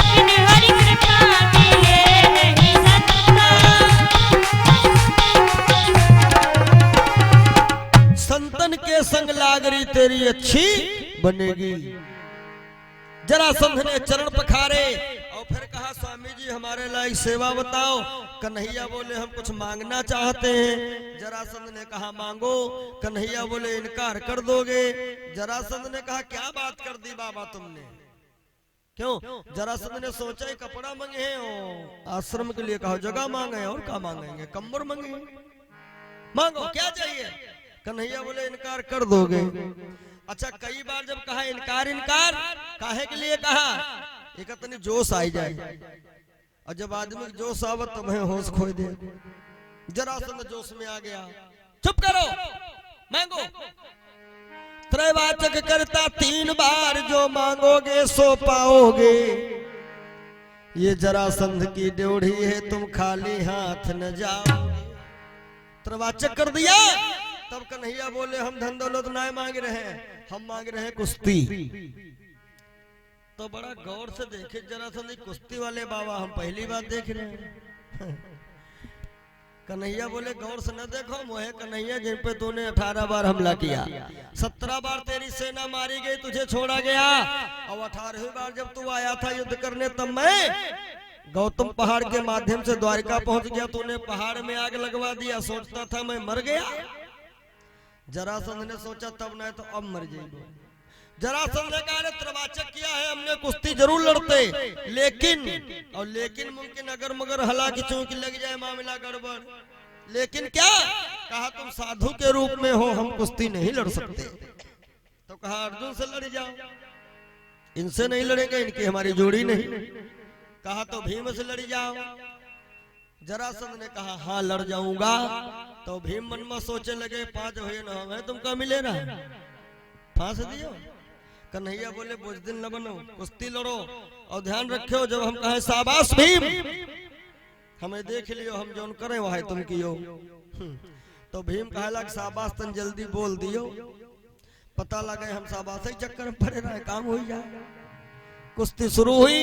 S2: बिनु हरि कृपा मिले नहीं संता।
S1: संतन के संग लागरी तेरी अच्छी बनेगी। जरासंध ने चरण पखारे और फिर कहा स्वामी जी हमारे लायक सेवा बताओ। कन्हैया बोले हम कुछ मांगना चाहते हैं। जरासंध ने कहा मांगो। कन्हैया बोले इनकार कर दोगे? जरासंध ने कहा क्या बात कर दी बाबा तुमने? क्यों? जरासंध ने सोचा ही कपड़ा मांगे हैं और आश्रम के लिए कहा जगह मांगे, और क्या मांगेंगे? कम्बल मांगे, मांगो क्या चाहिए? कन्हैया बोले इनकार कर दोगे? अच्छा कई बार जब कहा इनकार इनकार काहे के लिए कहा? एक इतनी जोश आई जाए, और जब आदमी जोश आवत तब है होश खोई दे। जरासंध जोश में आ गया। चुप करो, मांगो। त्रैवाचक करता 3 बार जो मांगोगे सो पाओगे। ये जरासंध की ड्योढ़ी है तुम खाली हाथ न जाओगे। त्रैवाचक कर दिया। तब कन्हैया बोले हम धन दौलत ना मांग रहे हैं, हम मांग रहे हैं कुश्ती। तो बड़ा गौर से देखे जरासंध, कुश्ती वाले बाबा हम पहली बार देख रहे हैं। कन्हैया बोले गौर से न देखो, मोहे कन्हैया जिन पे तूने 18 बार हमला किया, 17 बार तेरी सेना मारी गई, तुझे छोड़ा गया, और 18वीं बार जब तू आया था युद्ध करने तब मैं गौतम पहाड़ के माध्यम से द्वारिका पहुंच गया, तूने पहाड़ में आग लगवा दिया, सोचता था मैं मर गया। जरासंध ने सोचा तब नहीं तो अब मर जाएगा। जरासंध ने कहा त्रवाचक किया है हमने, कुश्ती जरूर लड़ते, लेकिन मुमकिन अगर मगर हालांकि चौकी लग जाए मामला गड़बड़, लेकिन क्या कहा तुम साधु के रूप में हो, हम कुश्ती नहीं लड़ सकते। तो कहा अर्जुन से लड़ जाओ, इनसे नहीं लड़ेंगे, इनकी हमारी जोड़ी नहीं। कहा तो भीम से लड़ जाओ। जरासंध ने कहा हाँ लड़ जाऊंगा। तो भीम मन में सोचे लगे 5 हुए न हमें तुमका मिले ना, फांस दियो। कन्हैया बोले बुजदिल न बनो, कुश्ती लड़ो और ध्यान रखो जब हम कहें शाबाश भीम, हमें देख लियो, हम जोन करें वह तुम कियो। तो भीम कहला शाबाश तन जल्दी बोल दियो, पता लगे हम शाबाश ही चक्कर में पड़े रहे, काम हो जाए। कुश्ती शुरू हुई,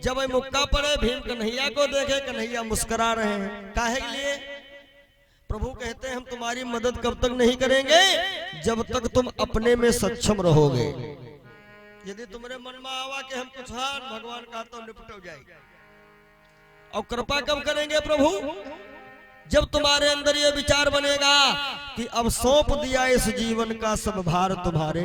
S1: जब मुक्का पड़े भीम कन्हैया को देखे, कन्हैया मुस्कुरा रहे हैं, काहे के लिए? प्रभु कहते हैं हम तुम्हारी मदद कब तक नहीं करेंगे जब तक तुम अपने में सक्षम रहोगे। यदि तुम्हारे मन में आवा कि हम कुछ हार, भगवान का तो निपट हो जाएगा। और कृपा कब करेंगे प्रभु? जब तुम्हारे अंदर ये विचार बनेगा कि अब सौंप दिया इस जीवन का सब भार तुम्हारे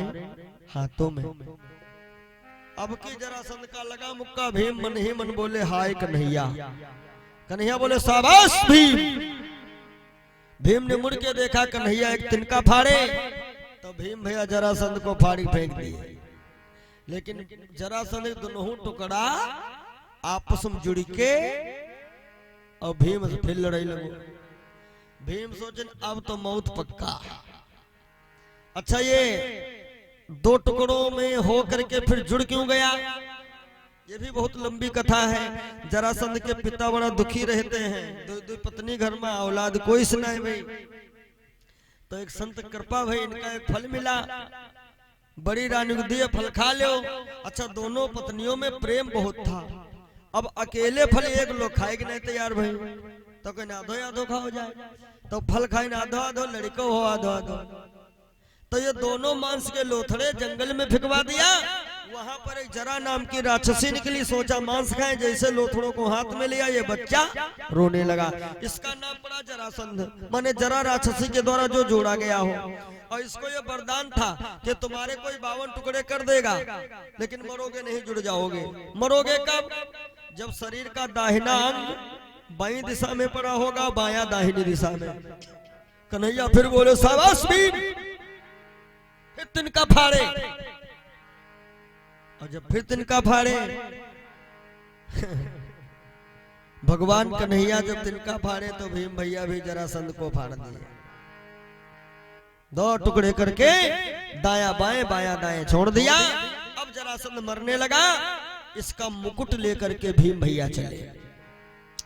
S1: हाथों में। अब की जरासंध का लगा मुक्का, भीम मन ही मन बोले हाय कन्हैया। कन्हैया बोले शाबाश भीम। भीम ने मुड़ के देखा कन्हैया एक तिनका फाड़े, तो भीम भैया जरासंध को फाड़ी फेंक दिए। लेकिन जरासंध दोनों टुकड़ा आपस में जुड़ के और भीम से फिर लड़ाई लगो। भीम सोचन अब तो मौत पक्का। अच्छा ये 2 टुकड़ों में हो करके फिर जुड़ क्यों गया? ये भी बहुत लंबी कथा है। जरासंध के पिता बड़ा दुखी रहते हैं, 2 पत्नी घर में, औलाद कोई सुनाए भाई। तो एक संत कृपा भाई, इनका एक फल मिला, बड़ी रानी को दिए फल खा लो। अच्छा दोनों पत्नियों में प्रेम बहुत था, अब अकेले फल एक लोग खाएगा नहीं तैयार भाई, तो कहीं आधो आधो खाओ जाए, तो फल खाए ना आधो आधो, लड़को हो आधो आधो। तो ये दोनों मांस के लोथड़े जंगल में फिकवा दिया। वहां पर एक जरा नाम की राक्षसी निकली, सोचा मांस खाएं, जैसे लोथड़ों को हाथ में लिया ये बच्चा रोने लगा। इसका नाम पड़ा जरासंध, माने जरा राक्षसी के द्वारा जो जोड़ा गया हो। और इसको ये वरदान था कि तुम्हारे कोई 52 टुकड़े कर देगा, लेकिन मरोगे नहीं, जुड़ जाओगे। मरोगे कब? जब शरीर का दाहिना अंग बाई दिशा में पड़ा होगा, बाया दाहिनी दिशा में। कन्हैया फिर बोले शाबाश भीम, फिर तिनका फाड़े। और जब फिर तिनका फाड़े भगवान कन्हैया जब तिनका फाड़े तो भीम भैया भी जरासंध को फाड़ दिए। 2 टुकड़े करके दाया बाएं बाया दाएं छोड़ दिया। अब जरासंध मरने लगा, इसका मुकुट लेकर के भीम भैया चले।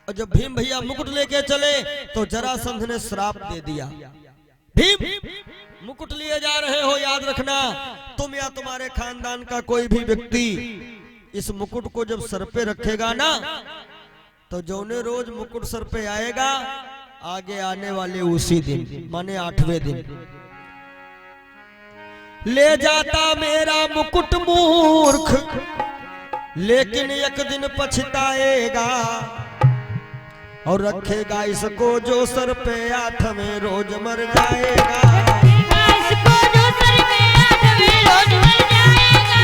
S1: और जब भीम भैया मुकुट लेके चले तो जरासंध ने श्राप दे दिया, भीम मुकुट लिए जा रहे हो, याद रखना तुम या तुम्हारे खानदान का कोई भी व्यक्ति इस मुकुट को जब सर पे रखेगा ना, तो जौने रोज मुकुट सर पे आएगा, आगे आने वाले उसी दिन माने 8वें दिन ले जाता मेरा मुकुट मूर्ख, लेकिन एक दिन पछताएगा। और रखेगा इसको जो सर पे 8वें रोज मर जाएगा।
S2: इसको जो सर पे 8वें रोज मर जाएगा।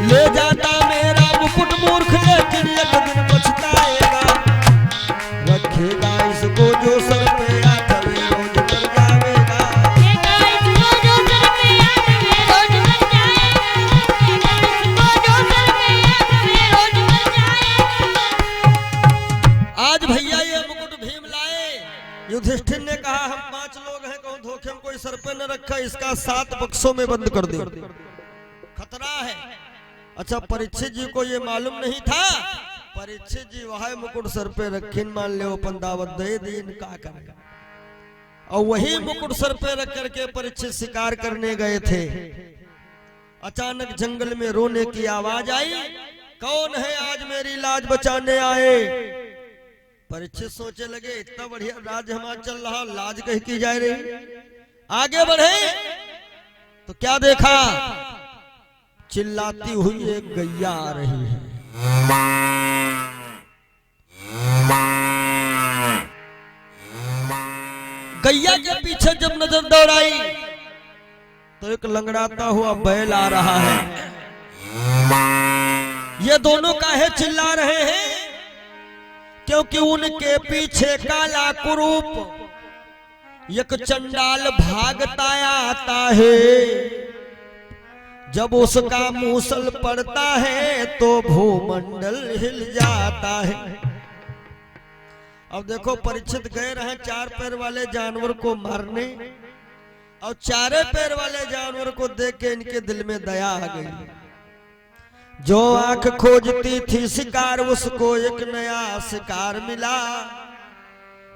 S1: ले जाता मेरा मुकुट मूर्ख, लेकिन एक दिन पछताएगा। रखेगा इसको जो सर पे 8वें रोज मर जाएगा।
S2: इसको जो सर पे 8वें रोज मर जाएगा। इसको जो सर पे 8वें रोज मर जाएगा।
S1: आज भैया ये मुकुट भीम लाए। युधिष्ठिर ने कहा हम 5 लोग हैं, कहूं धोखे में कोई सर पे न रखा, इसका 7 बक्सों में बंद कर दो, खतरा है। अच्छा परीक्षित जी को ये मालूम नहीं था। परीक्षित जी वह मुकुट सर पे रखिन, मान लो अपन दावत दे दीन का करेगा। और वही मुकुट सर पे रख करके परीक्षित शिकार करने गए थे। अचानक जंगल में रोने की आवाज आई। कौन है आज मेरी लाज बचाने आए। परीक्षित सोचे लगे इतना बढ़िया राज हमारा चल रहा, लाज कह की जाए रही। आगे बढ़े तो क्या देखा, चिल्लाती हुई एक गैया आ रही है। गैया के पीछे जब नजर दौड़ाई तो एक लंगड़ाता हुआ बैल आ रहा है। ये दोनों काहे चिल्ला रहे हैं, क्योंकि उनके पीछे काला कुरूप एक चंडाल भागता आता है। जब उसका मूसल पड़ता है तो भूमंडल हिल जाता है। अब देखो परीक्षित गए रहे 4 पैर वाले जानवर को मारने, और 4 पैर वाले जानवर को देख के इनके दिल में दया आ गई। जो आंख खोजती थी शिकार, उसको एक नया शिकार मिला।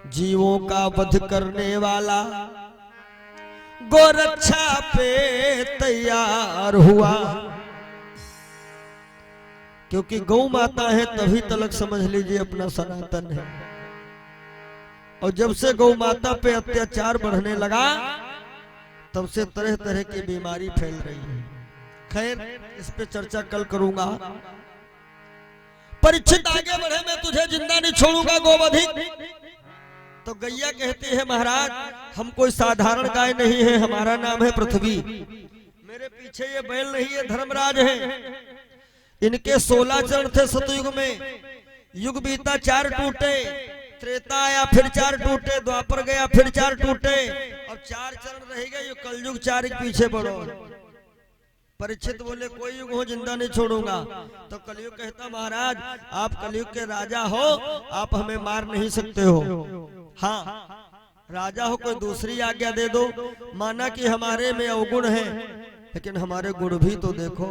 S1: जीवों का वध करने वाला गोरक्षा पे तैयार हुआ। क्योंकि गौ माता है तभी तलक समझ लीजिए अपना सनातन है, और जब से गौ माता पे अत्याचार बढ़ने लगा तब से तरह तरह की बीमारी फैल रही है। खैर इस पे चर्चा कल करूंगा। परीक्षित आगे बढ़े, मैं तुझे जिंदा नहीं छोड़ूंगा गोवधी। तो गैया कहती है महाराज हम कोई साधारण गाय नहीं है, हमारा नाम है पृथ्वी। मेरे पीछे ये बैल नहीं है, धर्मराज है। इनके 16 चरण थे सतयुग में। युग बीता 4 टूटे, त्रेता आया फिर 4 टूटे, द्वापर गया फिर 4 टूटे, अब 4 चरण रह गए। कलयुग 4 के पीछे बढ़ो। परीक्षित बोले कोई युग हो जिंदा नहीं छोड़ूंगा। तो कलयुग कहता महाराज आप कलयुग के राजा हो, आप हमें मार नहीं सकते हो। हाँ राजा हो, कोई दूसरी आज्ञा दे दो। माना कि हमारे में अवगुण है, लेकिन हमारे गुण भी तो देखो।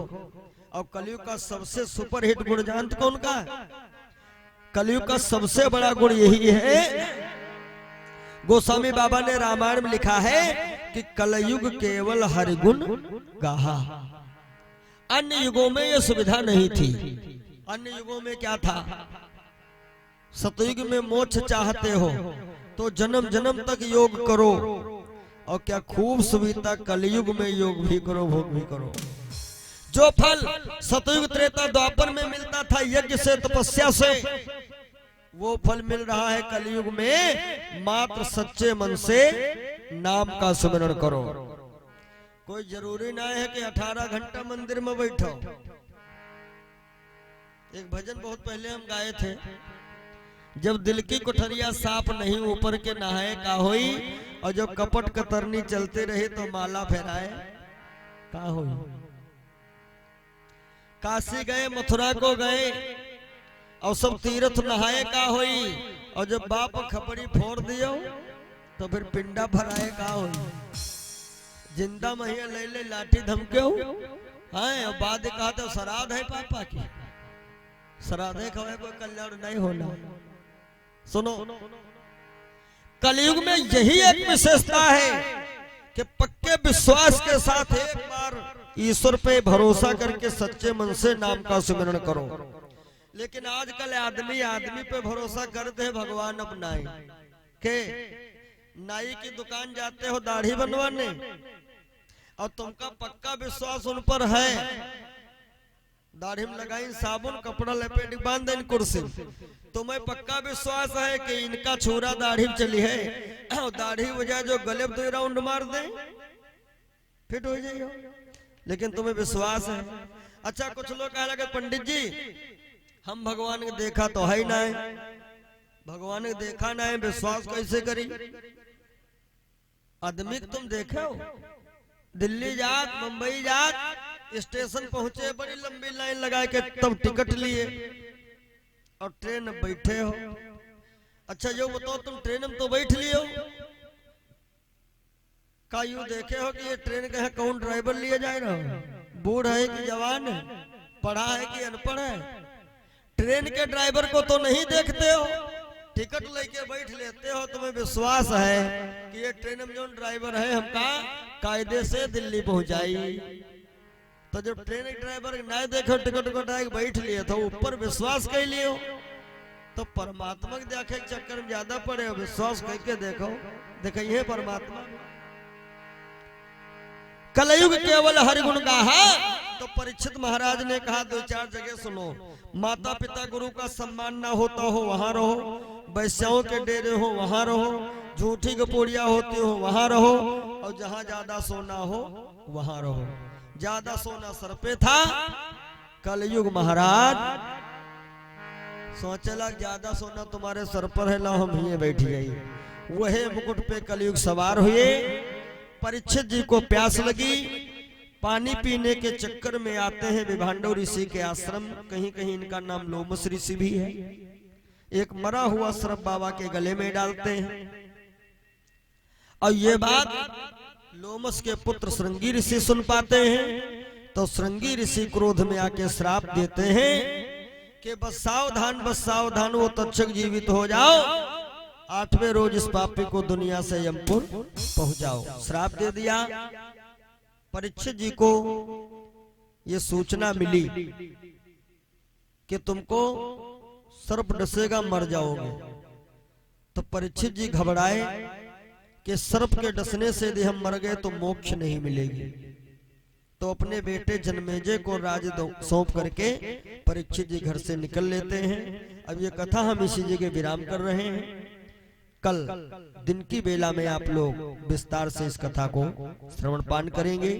S1: और कलयुग का सबसे सुपरहिट गुण जानते कौन का है? कलयुग का सबसे बड़ा गुण यही है, गोस्वामी बाबा ने रामायण में लिखा है कि कलयुग केवल हरिगुण गाहा। अन्य युगों में यह सुविधा नहीं थी। अन्य युगों में क्या था, सतयुग में मोक्ष चाहते हो तो जन्म जन्म तक योग करो, और क्या खूब सुविधा कलयुग में योग भी करो भोग भी करो। जो फल सतयुग त्रेता द्वापर में मिलता था यज्ञ से तपस्या से, वो फल मिल रहा है कलयुग में। मात्र सच्चे मन से नाम का स्मरण करो। कोई जरूरी ना है कि 18 घंटा मंदिर में बैठो। एक भजन बहुत पहले हम गाए थे, जब दिल की कोठरिया साफ नहीं ऊपर के नहाए का होई, और जब कपट कतरनी चलते रहे तो माला फेराए का होई। काशी गए मथुरा को गए और सब तीर्थ नहाए का होई, और जब बाप खपड़ी फोड़ दियो तो फिर पिंडा भराए का होई। जिंदा महिया ले ले लाठी धमके हो है, और बाद कहा तो श्राद्ध है पापा की, श्राद्ध है खवाए कोई कल्याण नहीं होना। सुनो कलयुग में यही एक विशेषता है कि पक्के विश्वास के साथ एक बार ईश्वर पे भरोसा करके सच्चे मन से नाम का सुमिरन करो। लेकिन आजकल आदमी आदमी पे भरोसा करते हैं, भगवान अपनाए के। नाई की दुकान जाते हो दाढ़ी बनवाने, और तुमका पक्का विश्वास उन पर है, दाढ़ी में लगाई साबुन कपड़ा लपेट बांध दें कुर्सी, तुम्हें पक्का विश्वास है कि इनका छुरा दाढ़ी चली है, दाढ़ी वजह जो गले 2 राउंड मार दे फिट हो जाइए, लेकिन तुम्हें विश्वास है। अच्छा कुछ लोग कह लगे पंडित जी हम भगवान को देखा तो है ही ना है, भगवान को देखा ना है, विश्वास कैसे करी। आदमी तुम देखे हो, दिल्ली जात मुंबई जात स्टेशन पहुंचे बड़ी लंबी लाइन लगा के तब टिकट लिए और ट्रेन में बैठे हो। अच्छा जो बताओ तुम ट्रेन में तो बैठ लिए हो, का यू देखे हो कि ये ट्रेन का कौन ड्राइवर लिए जा रहा हो, बूढ़ है कि जवान है, पढ़ा है कि अनपढ़ है। ट्रेन के ड्राइवर को तो नहीं देखते हो, टिकट लेके बैठ लेते हो, तुम्हें विश्वास है कि ये ट्रेन में जो ड्राइवर है हमका कायदे से दिल्ली पहुंचाई। तो जब ट्रेन ड्राइवर नहीं देखो टिकट कटाए बैठ लिए तो ऊपर विश्वास कर लियो, तो परमात्मा के देखे के चक्कर में ज्यादा पड़े, विश्वास करके देखो देखिए परमात्मा। कलयुग केवल हरि गुण गाहा, तो परीक्षित महाराज ने कहा दो चार जगह सुनो, माता पिता गुरु का सम्मान ना होता हो वहां रहो, वैश्याओं के डेरे हो वहां रहो, झूठी गपोड़िया होती हो वहां रहो, और जहां ज्यादा सोना हो वहां रहो। ज्यादा सोना सर पे था, कलयुग महाराज सोचला ज्यादा सोना तुम्हारे सर पर है, ला हम ही बैठ गई। वही मुकुट पे कलयुग सवार हुए। परीक्षित जी को प्यास लगी, पानी पीने के चक्कर में आते हैं विभांडव ऋषि के आश्रम, कहीं कहीं इनका नाम लोमस ऋषि भी है। एक मरा हुआ सर्प बाबा के गले में डालते हैं, और ये बात लोमस के पुत्र श्रृंगी ऋषि सुन पाते हैं, तो श्रृंगी ऋषि क्रोध में आके श्राप देते हैं कि बस सावधान वो तक्षक जीवित हो जाओ, 8वें रोज इस पापी को दुनिया से यमपुर पहुंचाओ। श्राप दे दिया। परीक्षित जी को ये सूचना मिली कि तुमको सर्प डसेगा, मर जाओगे। तो परीक्षित जी घबराए कि सर्प के डसने से यदि हम मर गए तो मोक्ष नहीं मिलेगी। तो अपने बेटे जन्मेजय को राज सौंप करके परीक्षित जी घर से निकल लेते हैं। अब ये कथा हम इसी जगह विराम कर रहे हैं। कल दिन की बेला में आप लोग विस्तार से इस कथा को श्रवण पान करेंगे।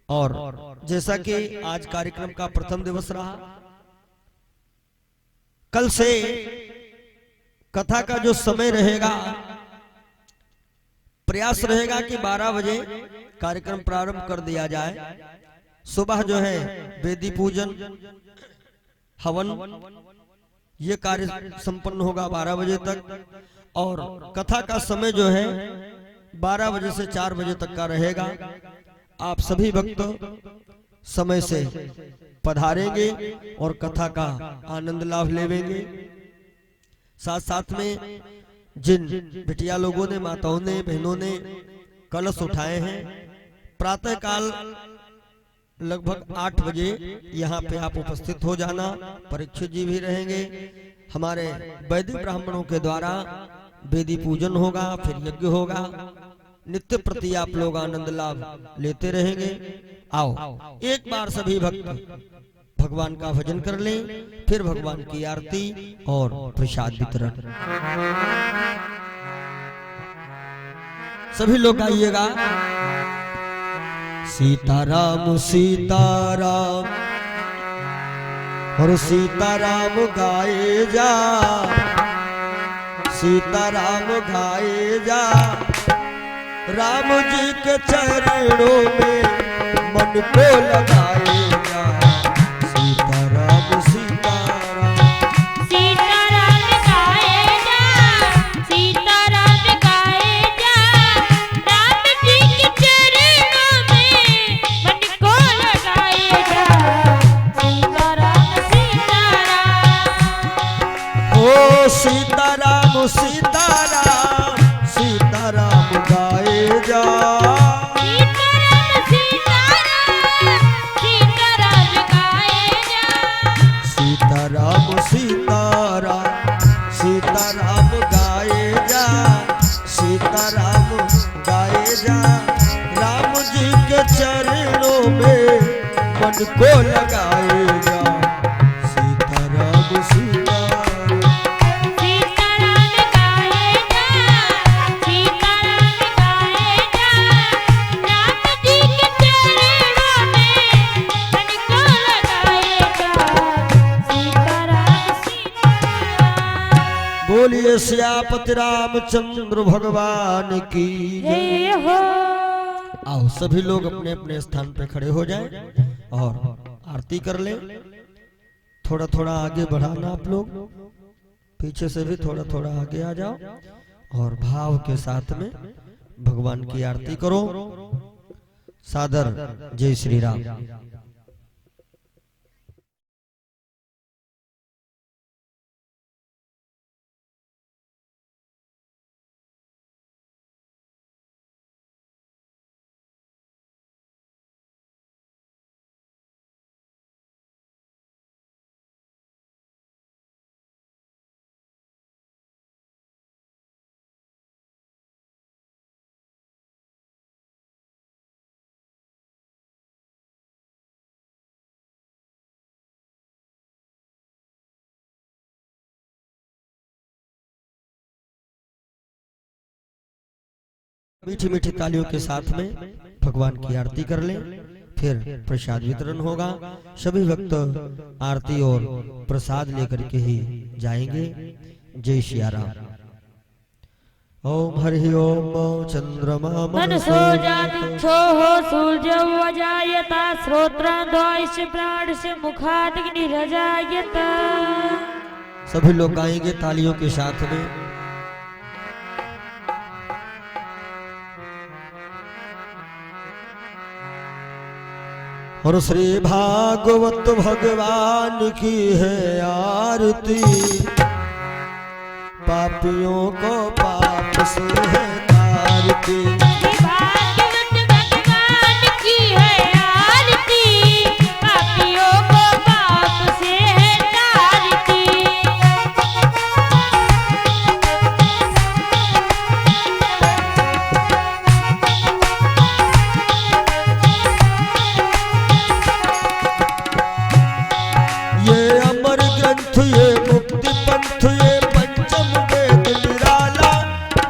S1: और जैसा कि आज कार्यक्रम का प्रथम दिवस रहा, कल से कथा का जो समय रहेगा, प्रयास रहेगा कि 12 बजे कार्यक्रम प्रारंभ कर दिया जाए। सुबह जो है वेदी पूजन, हवन, ये कार्य संपन्न होगा 12 बजे तक, और कथा का समय जो है 12 बजे से 4 बजे तक का रहेगा। आप सभी भक्त समय से पधारेंगे और कथा का आनंद लाभ लेवेंगे। साथ साथ में जिन बिटिया लोगों ने, माताओं ने, बहनों ने कलश उठाए हैं, प्रातः काल लगभग 8 बजे यहाँ पे आप उपस्थित हो जाना। परीक्षित जी भी रहेंगे। हमारे वैदिक ब्राह्मणों के द्वारा वेदी पूजन होगा, फिर यज्ञ होगा। नित्य प्रति आप लोग आनंद लाभ लेते रहेंगे। आओ एक बार सभी भक्त भगवान का भजन कर लें, फिर भगवान की आरती और प्रसाद वितरण। सभी लोग आइएगा। सीताराम सीताराम और सीताराम गाए जा, सीताराम गाए जा, राम जी के चरणों में मन को लगाए जा। सीताराम सीताराम,
S2: सीताराम गाए जा, सीताराम गाए जा, राम जी के चरणों में मन को लगाए जा। सीताराम सीताराम,
S1: ओ सीताराम सीताराम, सीताराम गाए जा।
S2: सीताराम सीताराम, सीताराम गाए जा।
S1: सीताराम सीताराम, सीताराम गाए जा, सीताराम गाए जा, राम जी के चरणों में मन को लगाए जा। सीताराम सीताराम,
S2: सीताराम गाए जा, सीताराम गाए जा, राम जी के चरणों में मन को लगाए जा। सीताराम सीताराम,
S1: बोलिए सियापति रामचंद्र भगवान की जय।
S2: जय हो।
S1: आओ सभी लोग अपने अपने स्थान पे खड़े हो जाएं और आरती कर लें। थोड़ा थोड़ा आगे बढ़ाना, आप लोग पीछे से भी थोड़ा थोड़ा आगे आ जाओ और भाव के साथ में भगवान की आरती करो। सादर जय श्री राम। मीठी मीठी तालियों के साथ में भगवान की आरती कर लें, फिर प्रसाद वितरण होगा। सभी भक्त आरती और प्रसाद लेकर के ही जाएंगे। जय सिया राम। ओम हरि ओम चंद्रमा
S2: मनसो जातुच्छोः सूर्यवजायता श्रोत्रान्धोऽस्य प्राणस्य मुखादग्निरजायत।
S1: सभी लोग गाएंगे तालियों के साथ में। और श्री भागवत भगवान की है आरती, पापियों को पाप से है तारती।
S2: भागवत भगवान की है आरती, पापियों को पाप से है तारती।
S1: ये अमर ग्रंथ, ये मुक्ति पंथ, ये पंचम वेद निराला,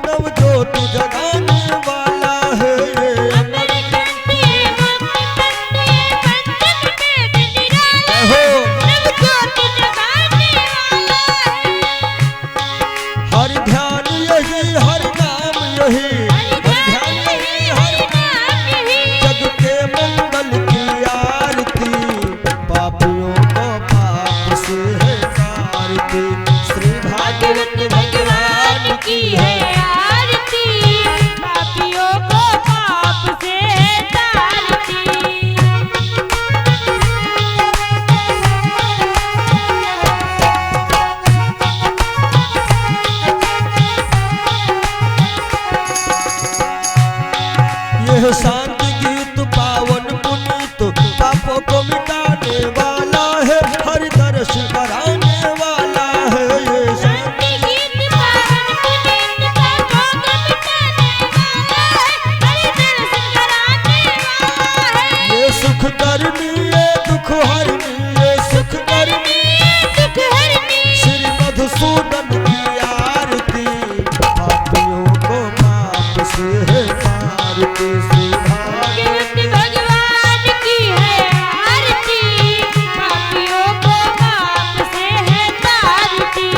S1: नव ज्योति जगाने वाला है ये।
S2: अमर ग्रंथ ये मुक्ति पंथ, ये पंचम वेद निराला,
S1: हो
S2: नव ज्योति जगाने वाला है।
S1: हर ध्यान यही, हर नाम यही, हर ध्यान यही, हर जग के मंगल की आरती, पापियों को पाप से है तारती। श्री भागवत
S2: भगवान की है आरती, पापियों को पाप से है तारती।
S1: यह शांति गीत पावन पुनीत, पापों को मिटाने वाला है, हर दर्श कराने वाला है ये।
S2: शांति गीत पावन पुनीत, पापों को मिटाने वाला है, हरि दर्शन कराने वाला है।
S1: ये सुख करनी, ये दुख हरनी, ये सुख करनी,
S2: सुख हरनी,
S1: श्री मधुसूदन की आरती, पापियों को पाप से है तारती। श्री
S2: भगवत भगवान की है आरती, पापियों को पाप से है तारती।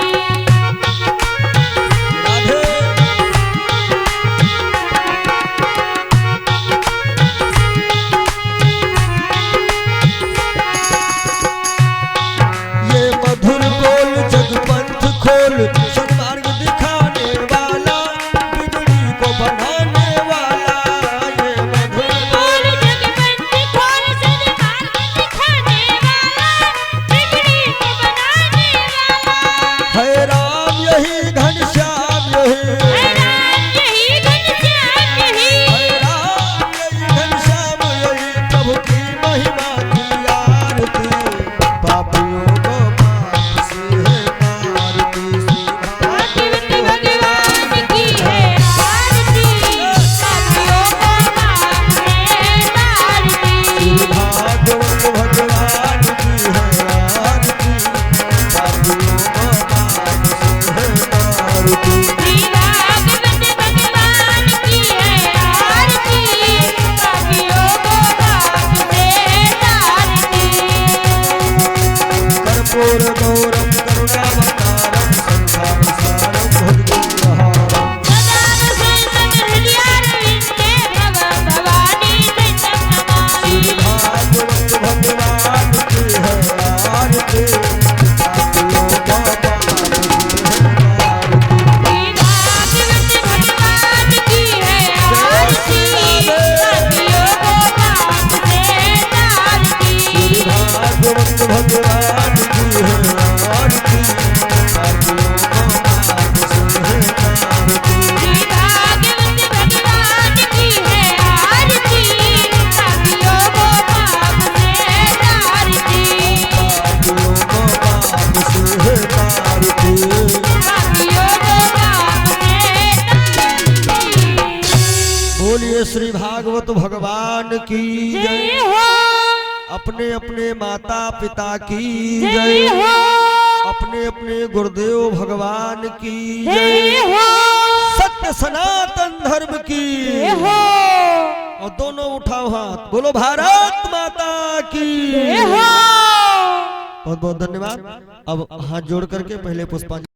S1: राधे। ये मधुर बोल जगपंथ खोल, सन्मार्ग दिखाने वाला, बिगड़ी को बनाने वाला। ये मधुर
S2: बोल जगबंद खोल, सन्मार्ग दिखाने वाला, बिगड़ी को बनाने वाला।
S1: है राम यही घनश्याम यही,
S2: है राम यही घनश्याम यही,
S1: है राम यही घनश्याम यही, प्रभु की महिमा की आरती, पापियों को पाप से है तारती। श्री
S2: भागवत भगवान की है आरती, पापियों को पाप से है तारती।
S1: भागवत भगवान की है आरती, पापियों को पाप से है तारती।
S2: श्री भागवत भगवान की है आरती, पापियों को पाप से है तारती।
S1: कर्पूर गौरम करुणावतारम संसार सारम भुजगेन्द्रहारम।
S2: सदा नमः हृदयारविन्दे भव भवानी सहितं नमामि।
S1: श्री भागवत भगवान की है आरती, पापियों को पाप से है तारती।
S2: श्री भागवत भगवान की है आरती, पापियों को पाप से है तारती।
S1: श्री भागवत भगवान की है आरती, पापियों को पाप से है तारती।
S2: श्री भागवत भगवान की है आरती, पापियों को पाप से है तारती।
S1: पापियों को पाप से है तारती।
S2: पापियों को पाप से है तारती।
S1: बोलिए श्री भागवत भगवान की जय।
S2: जय हो,
S1: अपने अपने माता पिता की
S2: जय
S1: जय,
S2: हो,
S1: अपने अपने गुरुदेव भगवान की
S2: जय
S1: जय।
S2: हो।
S1: सत्य सत्य सनातन धर्म की।
S2: जय हो।
S1: और दोनों उठाओ हाथ, बोलो भारत माता की।
S2: जय हो।
S1: बहुत बहुत धन्यवाद। अब हाथ जोड़ करके पहले पुष्पांजलि।